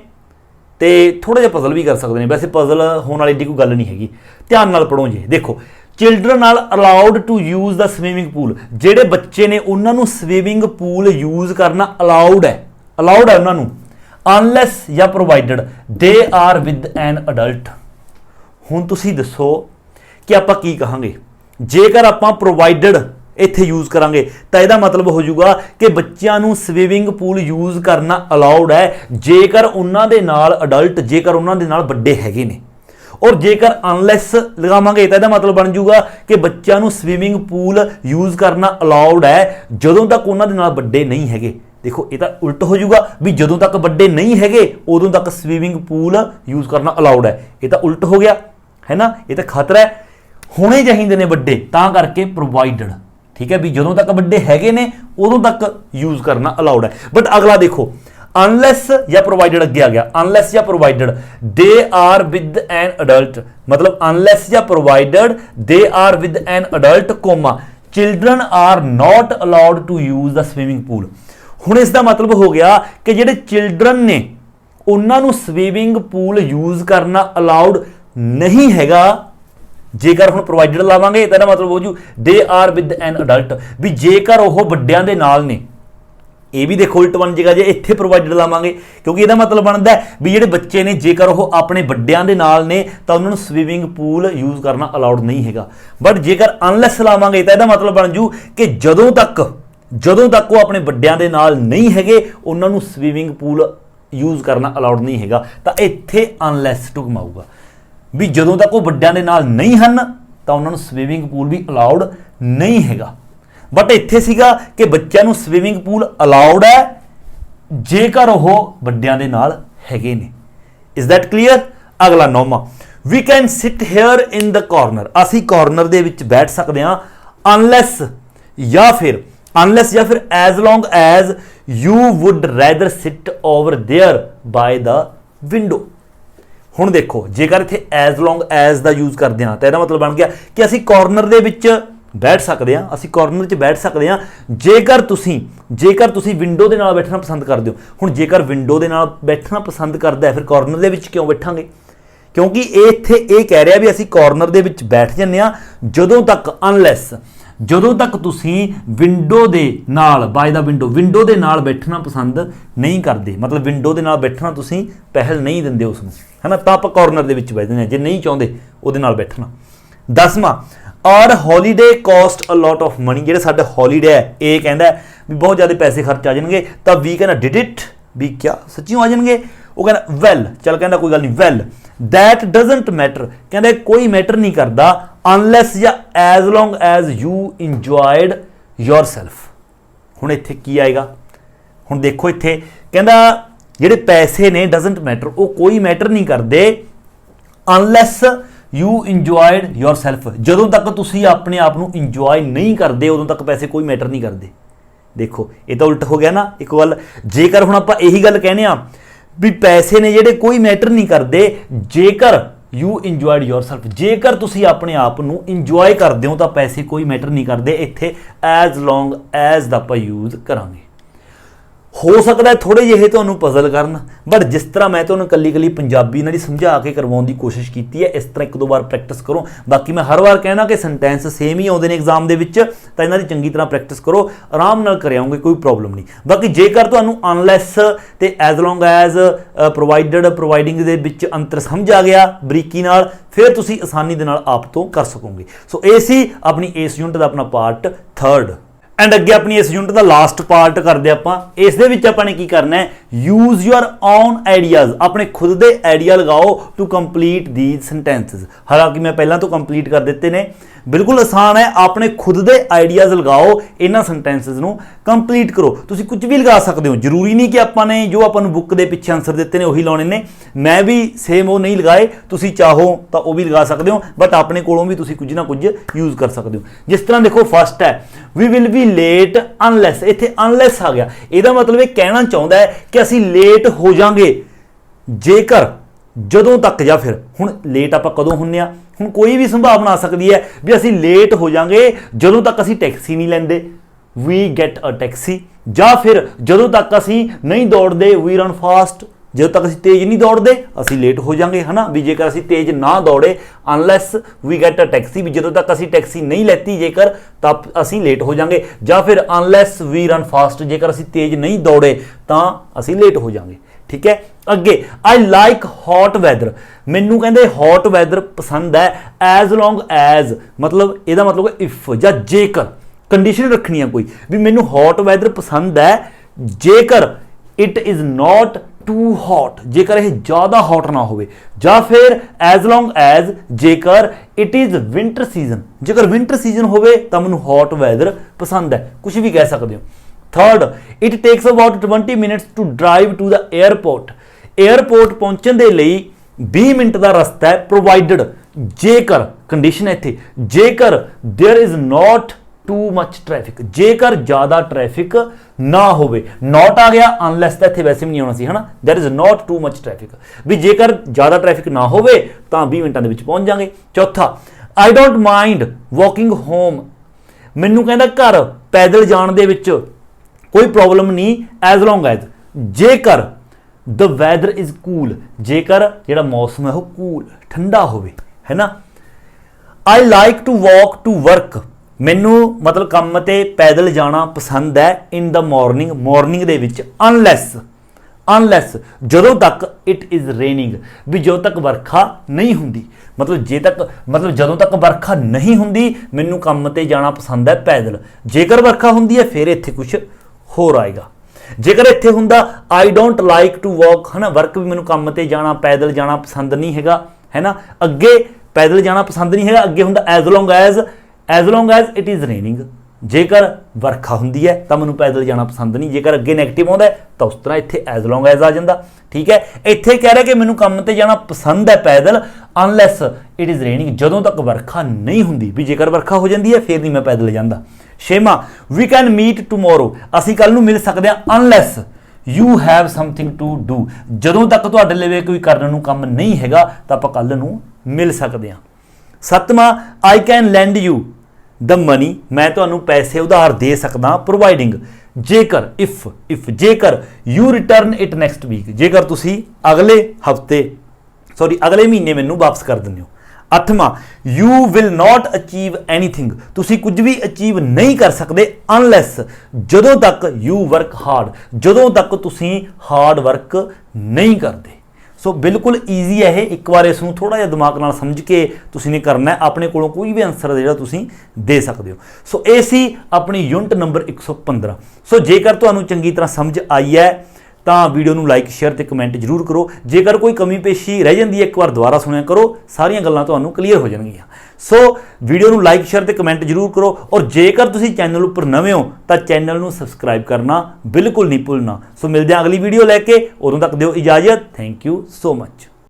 तो थोड़ा जिहा पजल भी कर सकते हैं, वैसे पजल होने वाली कोई गल नहीं हैगी, ध्यान नाल पढ़ो जी। देखो children are allowed to use the swimming pool, जेडे बच्चे ने उन्होंने स्विमिंग पूल यूज़ करना अलाउड है उन्होंने, अनलैस या provided they are with an adult. हुण तुसी दसो कि आपां की कहांगे, जेकर आपां प्रोवाइडेड इत्थे यूज़ करांगे तो यह मतलब हो जाऊगा कि बच्चों को स्विमिंग पूल यूज़ करना अलाउड है जेकर उन्होंने नाल अडल्ट, जेकर उन्होंने नाल बड़े हैगे ने, और जेकर अनलैस लगावांगे तो मतलब बन जूगा कि बच्चों को स्विमिंग पूल यूज़ करना अलाउड है जदों तक उन्होंने बड़े नहीं है। देखो ये तो उल्ट हो जाऊगा भी जदों तक बड़े नहीं है उदों तक स्विमिंग पूल यूज़ करना अलाउड है, ये तो उल्ट हो गया है ना, ये तो खतरा है। होने चाहिए ने बड़े तां करके प्रोवाइडेड, ठीक है भी जदों तक बड़े हैगे ने उदों तक यूज़ करना अलाउड है। बट अगला देखो अनलैस या प्रोवाइडेड अगे आ गया, अनलैस या provided they are with an adult, मतलब अनलैस या provided they are with an adult comma children are not allowed to use the swimming pool. हुण इसका मतलब हो गया कि जिहड़े चिल्ड्रन ने उन्होंने स्विमिंग पूल यूज करना अलाउड नहीं हैगा। जेकर हम प्रोवाइडेड लावांगे तो मतलब हो जू they are with an adult भी जेकर वह बड़ियां दे नाल ने, ये भी देखो उल्ट बन जाएगा जे इत्थे प्रोवाइडेड लावांगे क्योंकि इसका मतलब बनता है भी जिहड़े बच्चे ने जेकर वो अपने बड़ियां दे नाल ने तो उन्होंने स्विमिंग पूल यूज करना अलाउड नहीं हैगा। बट जेकर अनलैस लावांगे तो इसका मतलब बन जू कि जदों तक वो अपने बड़ियां दे नाल नहीं हैगे उन्होंने स्विमिंग पूल यूज करना अलाउड नहीं हैगा, तो इत्थे अनलैस ढुकमाऊगा भी जदों तक वो बड़ियां दे नाल नहीं हन तो उन्होंने स्विमिंग पूल भी अलाउड नहीं हैगा। बट इत्थे सीगा कि बच्चों स्विमिंग पूल अलाउड है जेकर वो बड़ियां दे नाल हैगे ने। Is that clear? अगला 9वां we can sit here in the corner, असी कॉर्नर दे विच बैठ सकते हैं अनलैस या फिर as long as you would rather sit over there by the window. हुण देखो जेकर इत्थे एज लॉन्ग एज दा यूज करते हैं तो यह मतलब बन गया कि असी कॉर्नर दे विच बैठ सकते हैं, असी कॉर्नर 'च बैठ सकते हैं जेकर तुसी विंडो के नाल बैठना पसंद करते हो। हुण जेकर विंडो के नाल बैठना पसंद करता है फिर कॉर्नर दे विच क्यों बैठांगे? क्योंकि इत्थे ये कह रहा भी असी कॉर्नर दे विच बैठ जन्ने आ जदों तक अनलैस जदों तक तुसी विंडो दे नाल बाय द विंडो दे नाल बैठना पसंद नहीं करते, मतलब विंडो दे नाल बैठना तुसी पहल नहीं दिंदे उसनूं, है ना, तो आप कॉर्नर दे विच बैठ जन्ने जे नहीं चाहुंदे उहदे नाल बैठना। 10वां और holiday cost a lot of money, जेह्ड़े साडे हॉलीडे है ये कहंदा भी बहुत ज़्यादा पैसे खर्च आ जाएंगे, तो वी कहना डिड इट भी क्या सच्चियों आ जाएंगे? वो कहना वैल चल कहना कोई गल नहीं, वैल दैट डजंट मैटर, कहंदा कोई मैटर नहीं करता अनलैस या as long as you enjoyed yourself. हुण इत्थे की आएगा? हुण देखो इत्थे कहंदा जिहड़े पैसे ने डजंट मैटर वो कोई मैटर नहीं करते अनलैस यू इंजॉयड योरसैल्फ, जदों तक तुसी अपने आप को इंजॉय नहीं करते उदों तक पैसे कोई मैटर नहीं करते। देखो ये तो उल्ट हो गया ना एक गल। जेकर हुण आपां यही गल कहने आ भी पैसे ने जिहड़े कोई मैटर नहीं करते जेकर यू इंजॉयड योरसैल्फ, जेकर तुसी अपने आप को इंजॉय करते हो तो पैसे कोई मैटर नहीं करते। इत्थे एज लॉन्ग एज दा आपां यूज करांगे। हो सकता है थोड़े ਜਿਹੇ ਤੁਹਾਨੂੰ पजल करन, बट जिस तरह मैं ਤੁਹਾਨੂੰ कली कली पंजाबी इन्हां दी समझा के करवाउण दी कोशिश की है इस तरह एक दो बार प्रैक्टिस करो। बाकी मैं हर बार कहना कि सेंटेंस सेम ही आउंदे ने एग्जाम दे विच, तां इन्हां दी चंगी तरह प्रैक्टिस करो, आराम नाल कर आओगे, कोई प्रॉब्लम नहीं। बाकी जेकर तुहानूं अनलैस ते as long as provided providing दे विच अंतर समझ आ गया बरीकी नाल, फिर तुसीं आसानी दे नाल आप तो कर सकोगे। सो ये सी अपनी इस यूनिट का अपना पार्ट 3 एंड अगे अपनी इस यूनिट का लास्ट पार्ट करते हैं। इस दे विच आपां ने की करना है यूज योर ओन आइडियाज, अपने खुद के आइडिया लगाओ टू कंप्लीट दीज सेंटेंसेस। हालांकि मैं पहला तो कंप्लीट कर दिते ने, बिल्कुल आसान है, अपने खुद के आइडियाज लगाओ, इन्हां सेंटेंसेस नूं कंप्लीट करो। तुसी कुछ भी लगा सकते हो, जरूरी नहीं कि आपां ने जो आपां नूं बुक के पिछे आंसर दिते ने उही लाने ने। मैं भी सेम वो नहीं लगाए, तुसी चाहो तो वह भी लगा सकते हो, बट अपने कोलों भी तुसी कुछ ना कुछ यूज कर सकते हो। जिस तरह देखो फर्स्ट है we will be late unless, इत्थे अनलैस आ गया, ਇਹਦਾ मतलब ये कहना चाहता है कि असी लेट हो जाएंगे जेकर जदों तक, या फिर हुण लेट आप कदों हुन्ने आ, हुण कोई भी संभावना आ सकती है भी असी लेट हो जाएंगे जदों तक असी टैक्सी नहीं लैंदे, वी गेट अ टैक्सी, या फिर जदों तक असी नहीं दौड़ते वी रन फास्ट, जदों तक असी तेज नहीं दौड़ते असी लेट हो जाएंगे, है ना, भी जेकर असी तेज ना दौड़े unless we get a taxi, भी जदों तक असी टैक्सी नहीं लैती जेकर तब असी लेट हो जाएंगे, या फिर अनलैस वी रन फास्ट, जेकर असी तेज नहीं दौड़े तो असी लेट हो जाएंगे। ठीक है, अगे आई लाइक हॉट वैदर, मैनू कहते हॉट वैदर पसंद है, एज लॉन्ग एज मतलब यदा मतलब इफ या जेकर कंडीशन रखनी है कोई भी मैनू हॉट वैदर पसंद है जेकर it is not to hot ਜੇਕਰ ਇਹ ਜ਼ਿਆਦਾ ਹੌਟ ਨਾ ਹੋਵੇ, ਜਾਂ ਫਿਰ ਐਜ਼ ਲੌਂਗ ਐਜ਼ ਜੇਕਰ ਇਟ ਇਜ਼ ਵਿੰਟਰ ਸੀਜ਼ਨ, ਜੇਕਰ ਵਿੰਟਰ ਸੀਜ਼ਨ ਹੋਵੇ ਤਾਂ ਮੈਨੂੰ ਹੌਟ ਵੈਦਰ ਪਸੰਦ ਹੈ, ਕੁਝ ਵੀ ਕਹਿ ਸਕਦੇ ਹੋ। Third, it takes about 20 minutes to drive to the airport, airport ਪਹੁੰਚਣ ਦੇ ਲਈ 20 ਮਿੰਟ ਦਾ ਰਸਤਾ ਹੈ ਪ੍ਰੋਵਾਈਡਡ, ਜੇਕਰ ਕੰਡੀਸ਼ਨ ਇੱਥੇ ਜੇਕਰ there is not too much traffic, जेकर ज़्यादा ट्रैफिक ना होवे, नॉट आ गया अनलैस तो इत्थे वैसे भी नहीं आना सी, है ना, there is not too much traffic, भी जेकर ज़्यादा ट्रैफिक ना होवे तो 20 मिनटां दे विच पहुंच जाएंगे। चौथा, आई डोंट माइंड वॉकिंग होम, मैनू कहंदा घर पैदल जाण दे विच कोई प्रॉब्लम नहीं, एज लॉन्ग एज जेकर द वैदर इज कूल, जेकर जिहड़ा मौसम है वो कूल ठंडा होवे, है ना। I like to walk to work, मैनू मतलब काम ते पैदल जाना पसंद है इन द मॉर्निंग, मॉर्निंग दे विच अनलैस जदों तक इट इज़ रेनिंग, भी जो तक वर्खा नहीं हुंदी, मतलब जे तक मतलब जदों तक वर्खा नहीं हुंदी मैनू काम ते जाना पसंद है पैदल, जेकर वर्खा हुंदी है फिर इत्थे कुछ होर आएगा। जेकर इत्थे हुंदा I don't like to walk, है ना, वर्क भी मैनू काम ते जाना पैदल जाना पसंद नहीं हैगा, है ना, अगे पैदल जाना पसंद नहीं हैगा, अगे हुंदा as long as it is raining, जेकर वर्खा हुंदी है तो मैनू पैदल जाना पसंद नहीं, जेकर अगे नैगेटिव आउंदा है तो उस तरह इत्थे एज लॉन्ग एज आ जांदा। ठीक है, इत्थे कह रहा कि मैनू काम ते जाना पसंद है पैदल अनलैस इट इज़ रेनिंग, जदों तक वर्खा नहीं हुंदी, भी जेकर वर्खा हो जाती है फिर नहीं मैं पैदल जांदा। छेवां, वी कैन मीट टूमोरो, असीं कल नूं मिल सकते हैं unless you have something to do, जदों तक तुहाडे लवे कोई करने नूं काम नहीं हैगा तो आपां कल नूं मिल सकते हैं। सतवां, I can lend you the money, मैं तुहानूं पैसे उधार दे सकदा, प्रोवाइडिंग जेकर इफ जेकर you return it next week, जेकर तुसी अगले हफ्ते अगले महीने मैनूं वापस कर दिंदे हो। 8वां, you will not achieve anything, तुसी कुछ भी अचीव नहीं कर सकते अनलैस जदों तक यू वर्क हार्ड, जदों तक तुसी हार्ड वर्क नहीं करते। सो बिल्कुल ईजी है, एक बार इसनूं थोड़ा जिहा दिमाग नाल समझ के तुसीं ने करना है, अपने कोलों कोई भी आंसर जिहड़ा तुसीं दे सकते हो। सो ये सी अपनी यूनिट नंबर 115। सो जेकर तुहानूं चंगी तरह समझ आई है तो वीडियो नूं लाइक शेयर ते कमेंट जरूर करो, जेकर कोई कमी पेशी रह जाती है एक बार दोबारा सुनिया करो, सारियां गल्लां तुहानूं क्लीयर हो जाणगीआं। सो वीडियो नूं लाइक शेयर ते कमेंट जरूर करो, और जेकर तुसीं चैनल उपर नवे हो तो चैनल नूं सबसक्राइब करना बिल्कुल नहीं भुलना। सो मिलदे हां अगली वीडियो लैके, उदों तक दिओ इजाजत। Thank you so much.